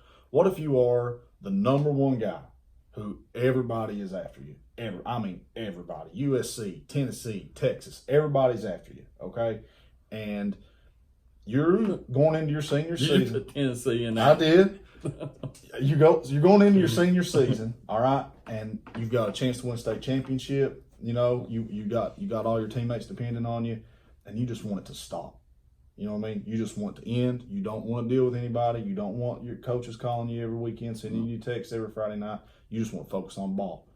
the number one guy who everybody is after you? Everybody. USC, Tennessee, Texas, everybody's after you. Okay, and you're going into your senior season. Tennessee, and I did. You're going into your senior season, all right, and you've got a chance to win a state championship. You got all your teammates depending on you, and you just want it to stop. You know what I mean? You just want it to end. You don't want to deal with anybody. You don't want your coaches calling you every weekend, sending you texts every Friday night. You just want to focus on ball.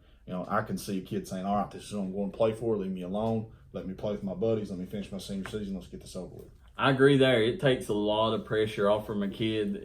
I can see a kid saying, all right, this is what I'm going to play for. Leave me alone. Let me play with my buddies. Let me finish my senior season. Let's get this over with. I agree there. It takes a lot of pressure off from a kid,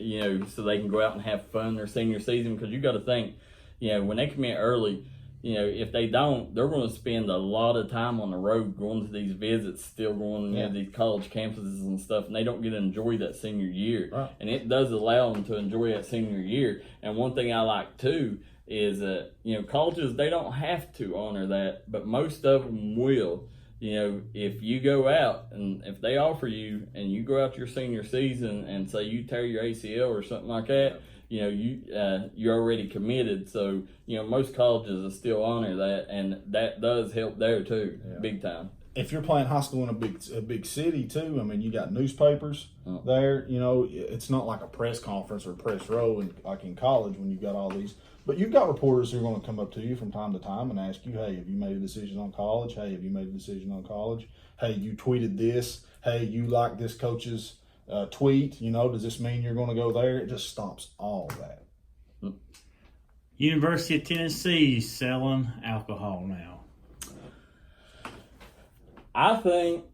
so they can go out and have fun their senior season. Because you got to think, when they commit early, if they don't, they're going to spend a lot of time on the road going to these visits, still going to these college campuses and stuff, and they don't get to enjoy that senior year. Right. And it does allow them to enjoy that senior year. And one thing I like too is that colleges, they don't have to honor that, but most of them will. If you go out and if they offer you and you go out your senior season and say you tear your ACL or something like that, you're already committed. So, most colleges will still honor that, and that does help there too, big time. If you're playing high school in a big city too, I mean, you got newspapers there. It's not like a press conference or press row like in college when you've got all these. But you've got reporters who are going to come up to you from time to time and ask you, hey, have you made a decision on college? Hey, have you made a decision on college? Hey, you tweeted this. Hey, you like this coach's tweet. Does this mean you're going to go there? It just stops all that. University of Tennessee selling alcohol now. I think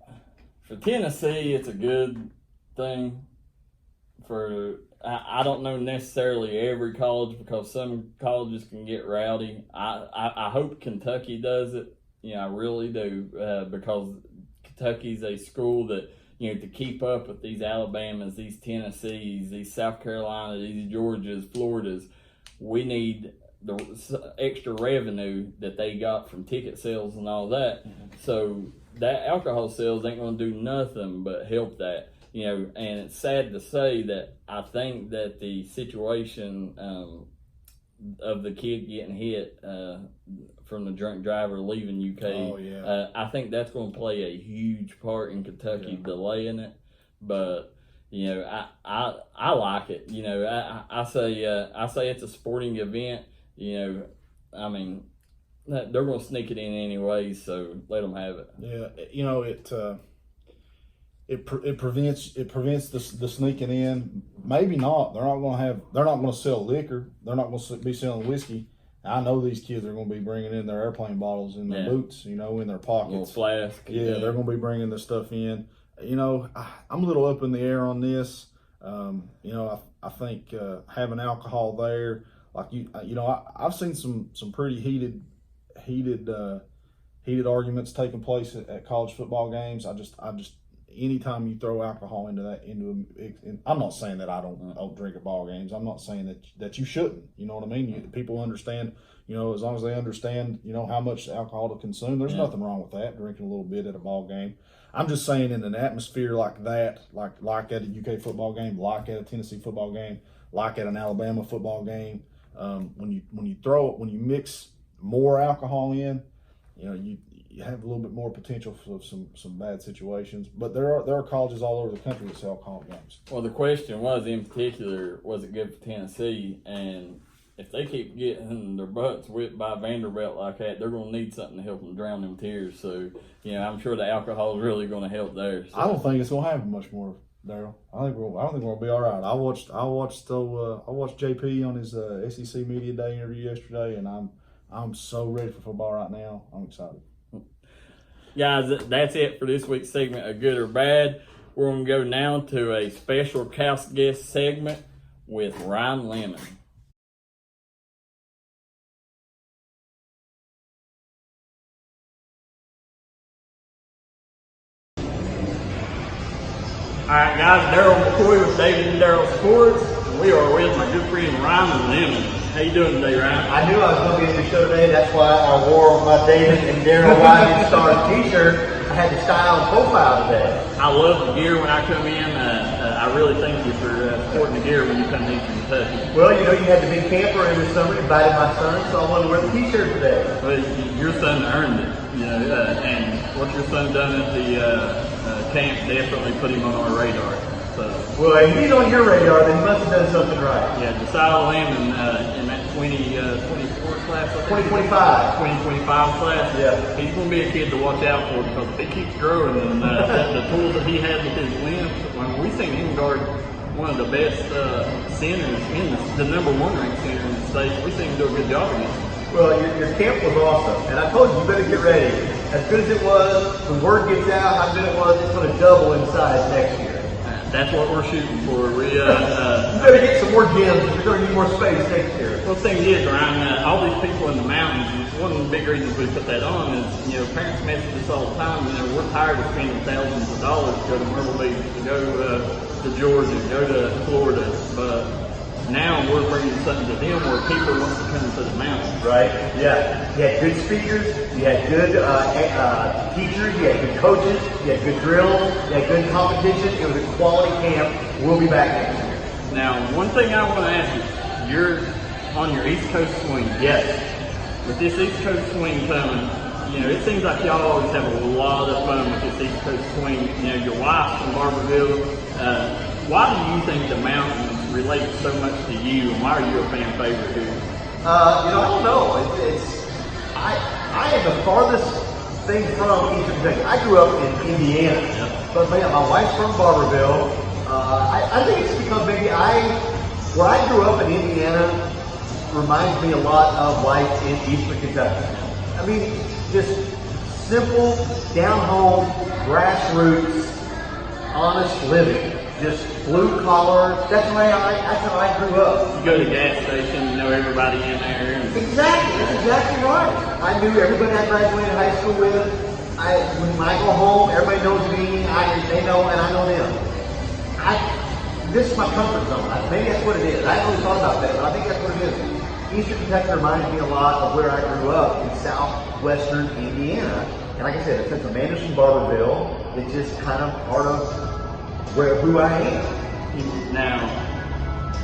for Tennessee, it's a good thing. I don't know necessarily every college, because some colleges can get rowdy. I hope Kentucky does it. I really do, because Kentucky's a school that, to keep up with these Alabamas, these Tennessees, these South Carolinas, these Georgias, Floridas, we need the extra revenue that they got from ticket sales and all that. So that alcohol sales ain't going to do nothing but help that. And it's sad to say that I think that the situation of the kid getting hit from the drunk driver leaving UK, I think that's going to play a huge part in Kentucky delaying it. But I like it. I say it's a sporting event. I mean, they're going to sneak it in anyway, so let them have it. Yeah, it prevents the sneaking in. Maybe not. They're not going to sell liquor. They're not going to be selling whiskey. I know these kids are going to be bringing in their airplane bottles in their boots, in their pockets. Little flask. Yeah, they're going to be bringing the stuff in. I'm a little up in the air on this. I think having alcohol there, like I've seen some pretty heated arguments taking place at college football games. I just anytime you throw alcohol I'm not saying that I don't drink at ball games. I'm not saying that you shouldn't. You know what I mean? People understand. As long as they understand, how much alcohol to consume. There's nothing wrong with that. Drinking a little bit at a ball game. I'm just saying, in an atmosphere like that, like at a UK football game, like at a Tennessee football game, like at an Alabama football game, when you mix more alcohol in, you have a little bit more potential for some bad situations. But there are colleges all over the country that sell alcohol games. Well, the question was, in particular, was it good for Tennessee? And if they keep getting their butts whipped by Vanderbilt like that, they're going to need something to help them drown them tears. So, I'm sure the alcohol is really going to help there. So. I don't think it's going to happen much more, Daryl. I think we're going to be all right. I watched JP on his SEC Media Day interview yesterday, and I'm so ready for football right now. I'm excited. Guys, that's it for this week's segment of Good or Bad. We're going to go now to a special cast guest segment with Ryan Lemon. Alright guys, Daryl McCoy with David and Daryl Sports. We are with my good friend Ryan Lemon. How you doing today, Ryan? I knew I was going to be in the show today. That's why I wore my David and Daryl Rising Stars t-shirt. I had the style and profile today. I love the gear when I come in. I really thank you for supporting the gear when you come in from Kentucky. Well, you had the big camper in the summer, invited my son, so I wanted to wear the t-shirt today. Well, your son earned it, and what your son done at the camp definitely put him on our radar. So, well, if he's on your radar, then he must have done something right. Yeah, Josiah Lemon in that 2024 class, 2025 class. Yeah, he's going to be a kid to watch out for because if he keeps growing and the tools that he has with his limbs. When we seen him guard one of the best centers in the number one ranked center in the state, we seen him do a good job against him. Well, your camp was awesome, and I told you better get ready. As good as it was, when word gets out how good it was, it's going to double in size next year. That's what we're shooting for. You better get some more gyms. We're going to need more space next year. Well, the thing is, Ryan, all these people in the mountains, one of the big reasons we put that on is, parents message us all the time. We're tired of spending thousands of dollars to go to Myrtle Beach, to go to Georgia, to go to Florida. But now we're bringing something to them where people want to come to the mountains. Right? Yeah. You had good speakers. You had good teachers. You had good coaches. You had good drills. You had good competition. It was a quality camp. We'll be back next year. Now, one thing I want to ask you, you're on your East Coast swing. Yes. With this East Coast swing coming, it seems like y'all always have a lot of fun with this East Coast swing. Your wife's from Barberville. Why do you think the mountains relate so much to you, and why are you a fan favorite here? I don't know. I am the farthest thing from Eastern Kentucky. I grew up in Indiana, but man, my wife's from Barberville. I think it's because maybe where I grew up in Indiana reminds me a lot of life in Eastern Kentucky. I mean, just simple, down home, grassroots, honest living. Just blue collar. That's how I grew up. You go to the gas station, you know everybody in there. Exactly. That's exactly right. I knew everybody I graduated high school with. When I go home, everybody knows me. They know, and I know them. This is my comfort zone. Maybe that's what it is. I haven't really thought about that, but I think that's what it is. Eastern Kentucky reminds me a lot of where I grew up in southwestern Indiana. And like I said, since I'm Anderson Barberville, it's just kind of part of who I am. Now,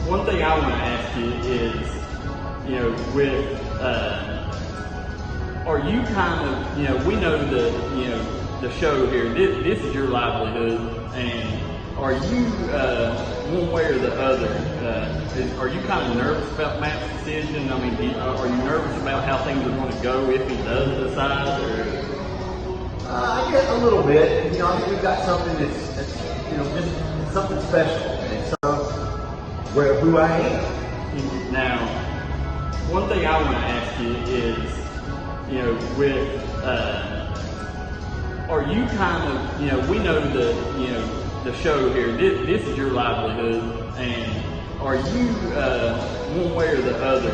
one thing I want to ask you is, are you kind of, we know that, the show here, this is your livelihood, and are you, one way or the other, are you kind of nervous about Matt's decision? I mean, are you nervous about how things are going to go if he does decide? Or? I get a little bit. I think we've got something that's just something special, and it's who I am. Now, one thing I want to ask you is, are you kind of, we know that, the show here, this is your livelihood, and are you, one way or the other,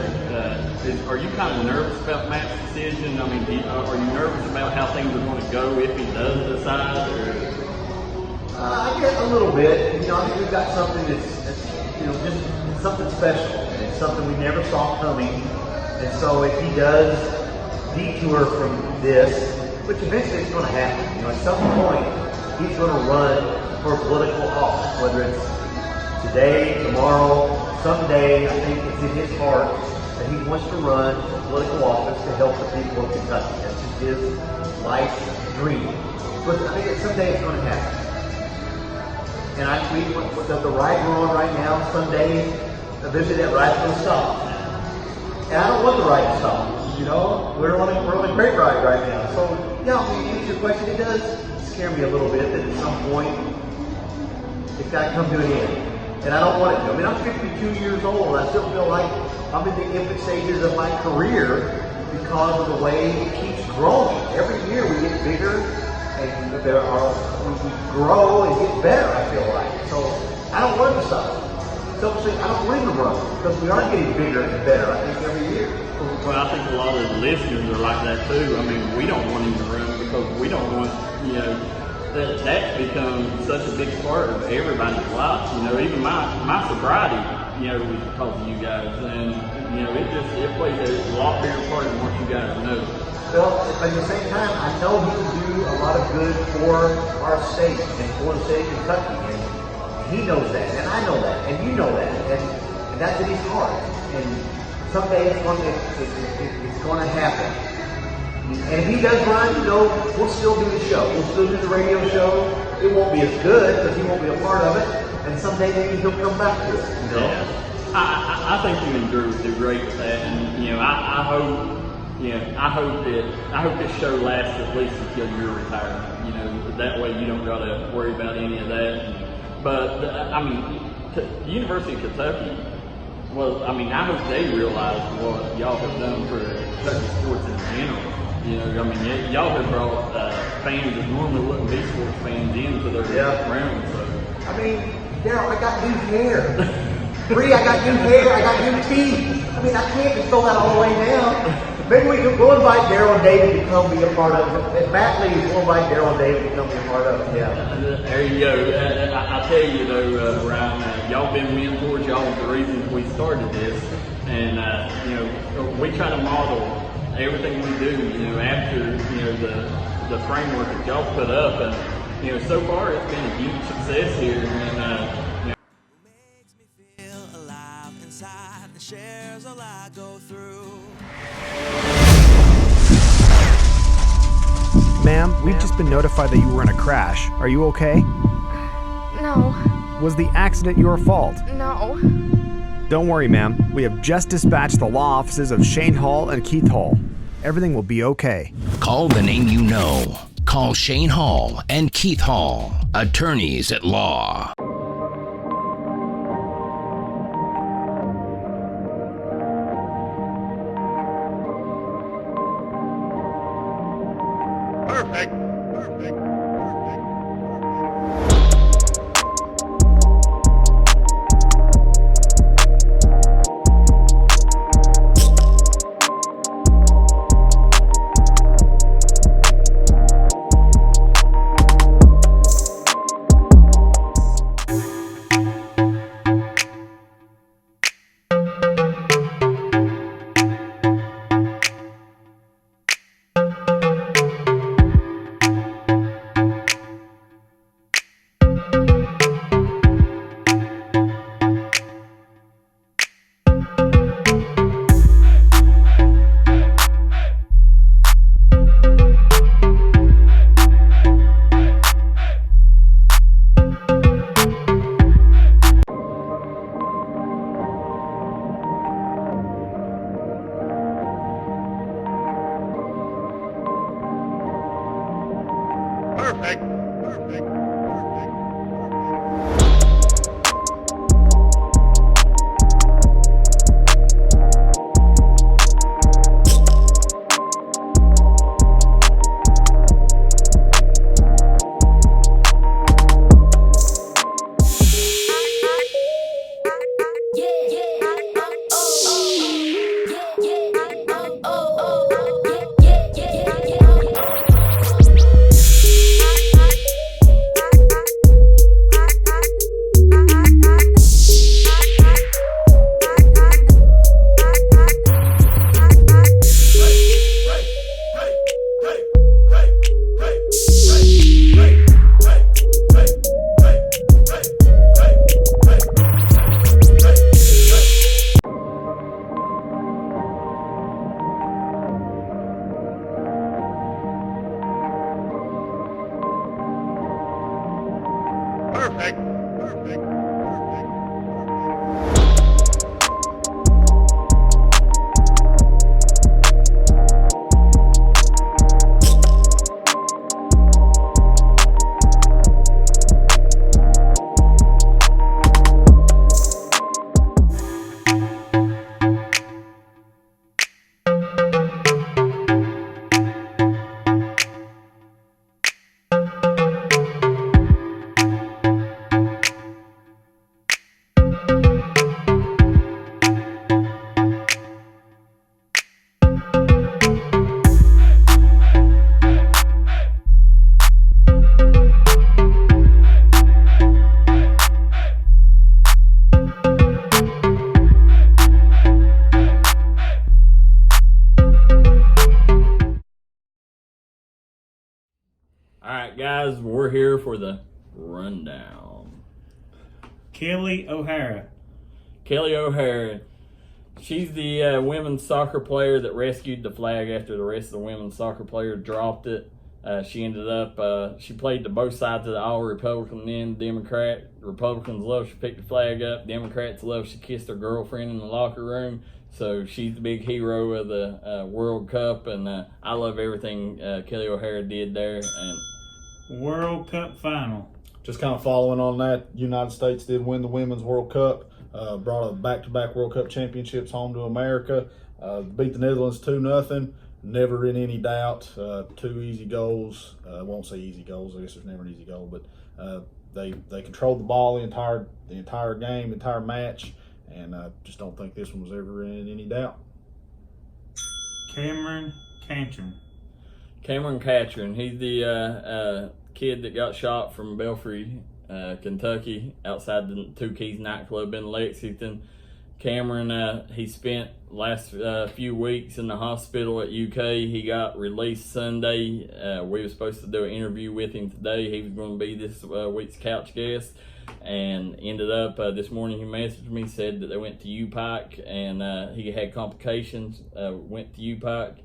are you kind of nervous about Matt's decision? I mean, are you nervous about how things are going to go if he does decide? Or? I get a little bit. I think we've got something that's just something special, and it's something we never saw coming. And so if he does detour from this, which eventually is going to happen, at some point he's going to run for political office, whether it's today, tomorrow, someday. I think it's in his heart that he wants to run for political office to help the people of Kentucky. That's just his life's dream. But I think that someday it's going to happen. And I believe the ride we're on right now, someday, eventually that ride's going to stop. And I don't want the ride to stop. We're on a great ride right now. So, yeah, to answer your question, it does scare me a little bit that at some point it's got to come to an end. And I don't want it to. I mean, I'm 52 years old. I still feel like I'm in the infant stages of my career because of the way it keeps growing. Every year we get bigger, and we grow and get better, I feel like. So I don't want it to stop. Selfishly, I don't believe in running because we are getting bigger and better, I think, every year. Well, I think a lot of the listeners are like that too. I mean, we don't want him to run because we don't want, that's become such a big part of everybody's life. Even my sobriety, was because of you guys. And, it plays a lot bigger part than what you guys know. Well, at the same time, I know he will do a lot of good for our state and for the state of Kentucky. And he knows that, and I know that, and you know that. And that's in his heart. And someday it's going to happen. And if he does run, we'll still do the show. We'll still do the radio show. It won't be as good because he won't be a part of it. And someday maybe he'll come back to it. Yeah. I think you and Drew will do great with that. And I hope. I hope this show lasts at least until you're retired. That way you don't got to worry about any of that. But the University of Kentucky. Well, I hope they realize what y'all have done for Kentucky sports in general. Y'all have brought fans that normally wouldn't be sports fans into their realm. So. Daryl, I got new hair. Bree, I got new hair. I got new teeth. I can't just throw that all the way down. Maybe we could go invite Daryl and David to come be a part of it. If Matt leaves, we'll invite Daryl and David to come be a part of it. Yeah. There you go. I tell you though, Ryan, y'all been mentors. Y'all are the reason we started this, and we try to model everything we do. After the framework that y'all put up, and so far it's been a huge success here. And makes me feel alive inside and shares all I go through. Ma'am, we've just been notified that you were in a crash. Are you okay? No. Was the accident your fault? No. Don't worry, ma'am. We have just dispatched the law offices of Shane Hall and Keith Hall. Everything will be okay. Call the name you know. Call Shane Hall and Keith Hall, attorneys at law. Perfect. Perfect. Perfect. Perfect. Perfect. Perfect. All right, guys, we're here for the rundown. Kelly O'Hara. Kelly O'Hara. She's the women's soccer player that rescued the flag after the rest of the women's soccer players dropped it. She ended up, she played to both sides of the aisle, Republican and Democrat. Republicans love she picked the flag up. Democrats love she kissed her girlfriend in the locker room. So she's the big hero of the World Cup, and I love everything Kelly O'Hara did there. And World Cup final. Just kind of following on that, United States did win the Women's World Cup, brought a back-to-back World Cup championships home to America, beat the Netherlands 2-0. Never in any doubt. 2 easy goals. I won't say easy goals. I guess there's never an easy goal, but they controlled the ball the entire game, entire match, and I just don't think this one was ever in any doubt. Cameron Cantron. Cameron Cantron, he's the kid that got shot from Belfry, Kentucky, outside the Two Keys nightclub in Lexington. Cameron, he spent last few weeks in the hospital at UK. He got released Sunday. We were supposed to do an interview with him today. He was going to be this week's couch guest, and ended up this morning he messaged me, said that they went to UPike, and he had complications, went to UPike,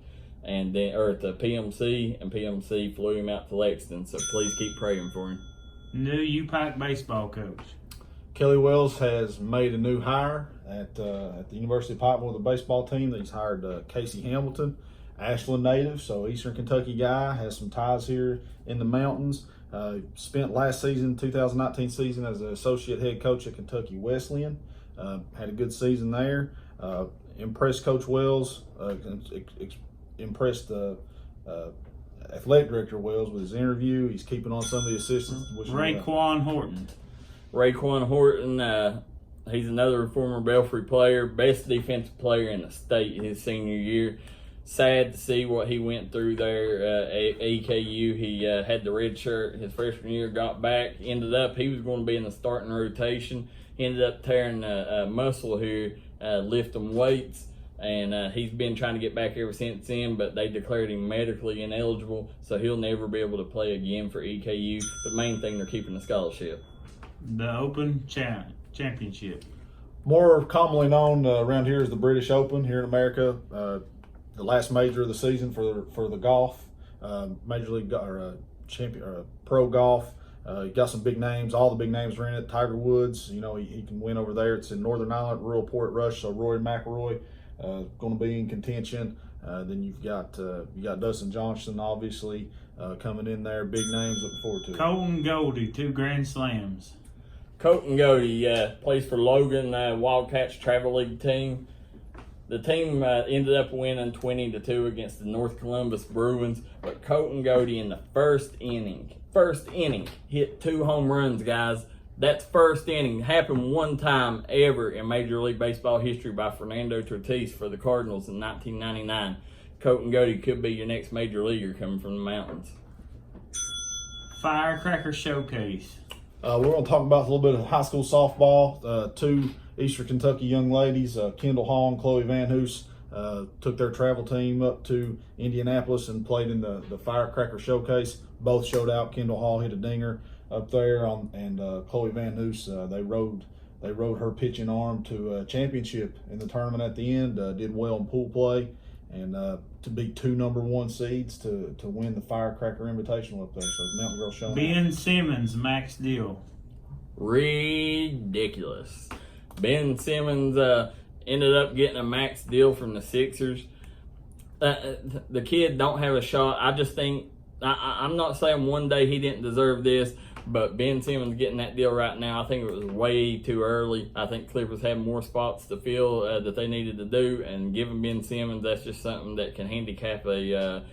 and then, or to PMC, and PMC flew him out to Lexington, so please keep praying for him. New UPike baseball coach. Kelly Wells has made a new hire at the University of Pikeville with the baseball team. He's hired Casey Hamilton, Ashland native, so Eastern Kentucky guy, has some ties here in the mountains. Spent last season, 2019 season, as an associate head coach at Kentucky Wesleyan. Had a good season there. Impressed Coach Wells, impressed athletic director Wells with his interview. He's keeping on some of the assistants. Raekwon Horton. Raekwon Horton, he's another former Belfry player, best defensive player in the state his senior year. Sad to see what he went through there at EKU. He had the red shirt his freshman year, got back, ended up, he was going to be in the starting rotation, ended up tearing a muscle here, lifting weights, and he's been trying to get back ever since then, but they declared him medically ineligible, so he'll never be able to play again for EKU. The main thing, they're keeping the scholarship. The Open Championship. More commonly known around here as the British Open here in America. The last major of the season for the golf, Major League or champion or pro golf. Got some big names. All the big names are in it. Tiger Woods, you know, he can win over there. It's in Northern Ireland, rural Port Rush. So Rory McIlroy going to be in contention. Then you got Dustin Johnson, obviously, coming in there. Big names, looking forward to it. Colton Goldie, 2 Grand Slams. Colton Goldie plays for Logan Wildcats Travel League team. The team ended up winning 20-2 against the North Columbus Bruins, but Colton Goldie in the first inning, hit 2 home runs, guys. That's first inning. Happened one time ever in Major League Baseball history by Fernando Tatis for the Cardinals in 1999. Colton Goldie could be your next major leaguer coming from the mountains. Firecracker Showcase. We're going to talk about a little bit of high school softball. 2 Eastern Kentucky young ladies, Kendall Hall and Chloe Van Hoos, took their travel team up to Indianapolis and played in the Firecracker Showcase. Both showed out. Kendall Hall hit a dinger up there, and Chloe Van Hoos, they rode her pitching arm to a championship in the tournament at the end. Did well in pool play, and to beat 2 number 1 seeds to win the Firecracker Invitational up there. So Mountain Girl showing Ben out. Simmons, max deal. Ridiculous. Ben Simmons ended up getting a max deal from the Sixers. The kid don't have a shot. I just think, I'm not saying one day he didn't deserve this, but Ben Simmons getting that deal right now, I think it was way too early. I think Clippers had more spots to fill that they needed to do, and giving Ben Simmons, that's just something that can handicap a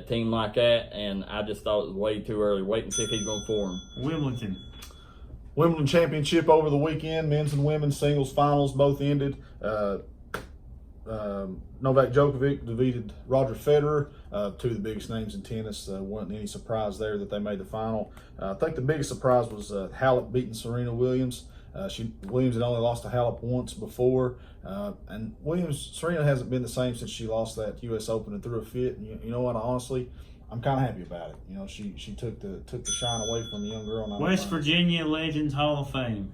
team like that, and I just thought it was way too early. Wait and see if he's going to form. Wimbledon Championship over the weekend. Men's and women's singles finals both ended. Novak Djokovic defeated Roger Federer, 2 of the biggest names in tennis. Wasn't any surprise there that they made the final. I think the biggest surprise was Halep beating Serena Williams. Williams had only lost to Halep once before, and Serena hasn't been the same since she lost that U.S. Open and threw a fit. And you know what? Honestly, I'm kind of happy about it. You know, she took the shine away from the young girl. West Virginia Legends Hall of Fame.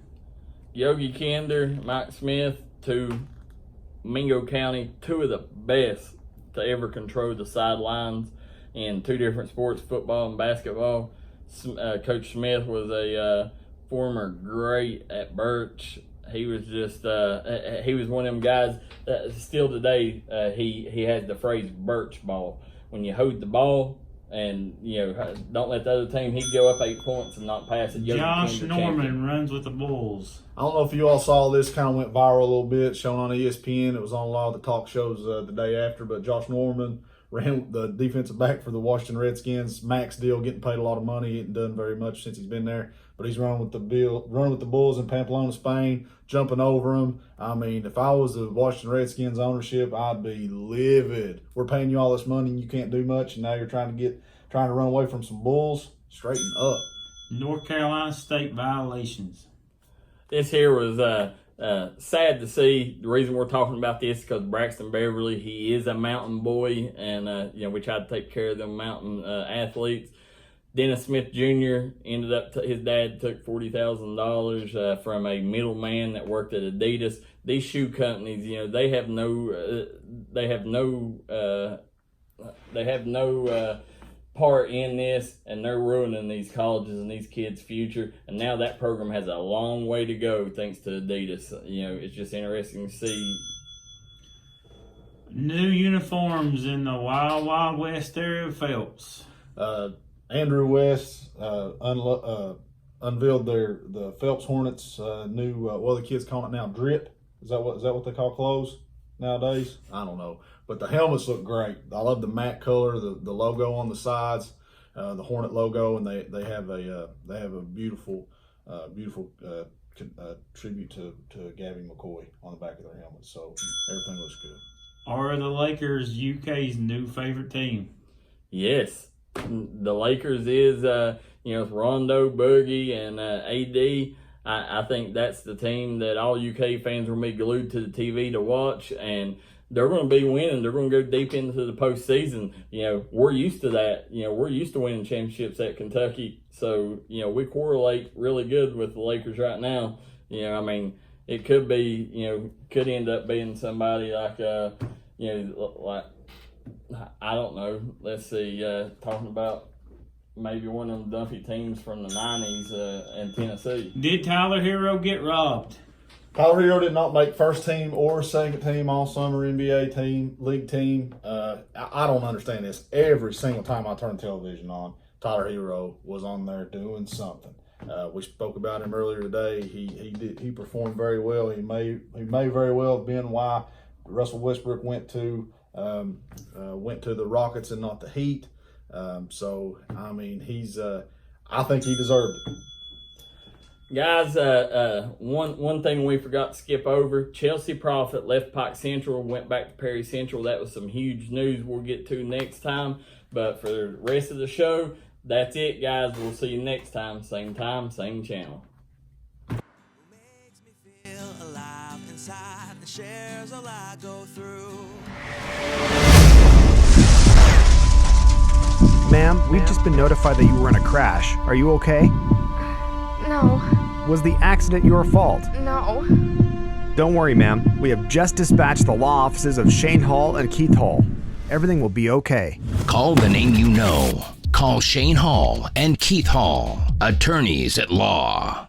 Yogi Kander, Mike Smith, 2 Mingo County, 2 of the best to ever control the sidelines in 2 different sports, football and basketball. Coach Smith was a former great at Birch. He was just he was one of them guys that still today he has the phrase Birch ball. When you hold the ball and don't let the other team, he'd go up 8 points and not pass it. Josh Norman runs with the Bulls. I don't know if you all saw this, kind of went viral a little bit, shown on ESPN. It was on a lot of the talk shows the day after, but Josh Norman ran the defensive back for the Washington Redskins, max deal, getting paid a lot of money. He hasn't done very much since he's been there, but he's running with the Bulls in Pamplona, Spain, jumping over them. I mean, if I was the Washington Redskins ownership, I'd be livid. We're paying you all this money and you can't do much, and now you're trying to run away from some Bulls. Straighten up. North Carolina State violations. This here was sad to see. The reason we're talking about this is because Braxton Beverly, he is a mountain boy, and we try to take care of them mountain athletes. Dennis Smith Jr. ended up, his dad took $40,000 from a middleman that worked at Adidas. These shoe companies, they have no part in this, and they're ruining these colleges and these kids' future. And now that program has a long way to go thanks to Adidas. It's just interesting to see. New uniforms in the Wild Wild West area of Phelps. Andrew West unveiled the Phelps Hornets new, what are the kids calling it now, drip? Is that what they call clothes nowadays? I don't know. But the helmets look great. I love the matte color, the logo on the sides, the Hornet logo, and they have a beautiful tribute to Gavin McCoy on the back of their helmets. So everything looks good. Are the Lakers UK's new favorite team? Yes. The Lakers is, it's Rondo, Boogie, and AD. I think that's the team that all UK fans will be glued to the TV to watch, and they're going to be winning. They're going to go deep into the postseason. We're used to that. We're used to winning championships at Kentucky, so we correlate really good with the Lakers right now. It could be, could end up being somebody like, like, I don't know. Let's see. Talking about maybe one of them Duffy teams from the 90s in Tennessee. Did Tyler Hero get robbed? Tyler Hero did not make first team or second team All Summer NBA team, league team. I don't understand this. Every single time I turn television on, Tyler Hero was on there doing something. We spoke about him earlier today. He performed very well. He may very well have been why Russell Westbrook went to the Rockets and not the Heat. So I mean, I think he deserved it. Guys, one thing we forgot to skip over, Chelsea Prophet left Pike Central, went back to Perry Central. That was some huge news we'll get to next time. But for the rest of the show, that's it, guys. We'll see you next time, same channel. Makes me feel alive inside and shares all I go through. Ma'am, we've just been notified that you were in a crash. Are you okay? No. Was the accident your fault? No. Don't worry, ma'am. We have just dispatched the law offices of Shane Hall and Keith Hall. Everything will be okay. Call the name you know. Call Shane Hall and Keith Hall, attorneys at law.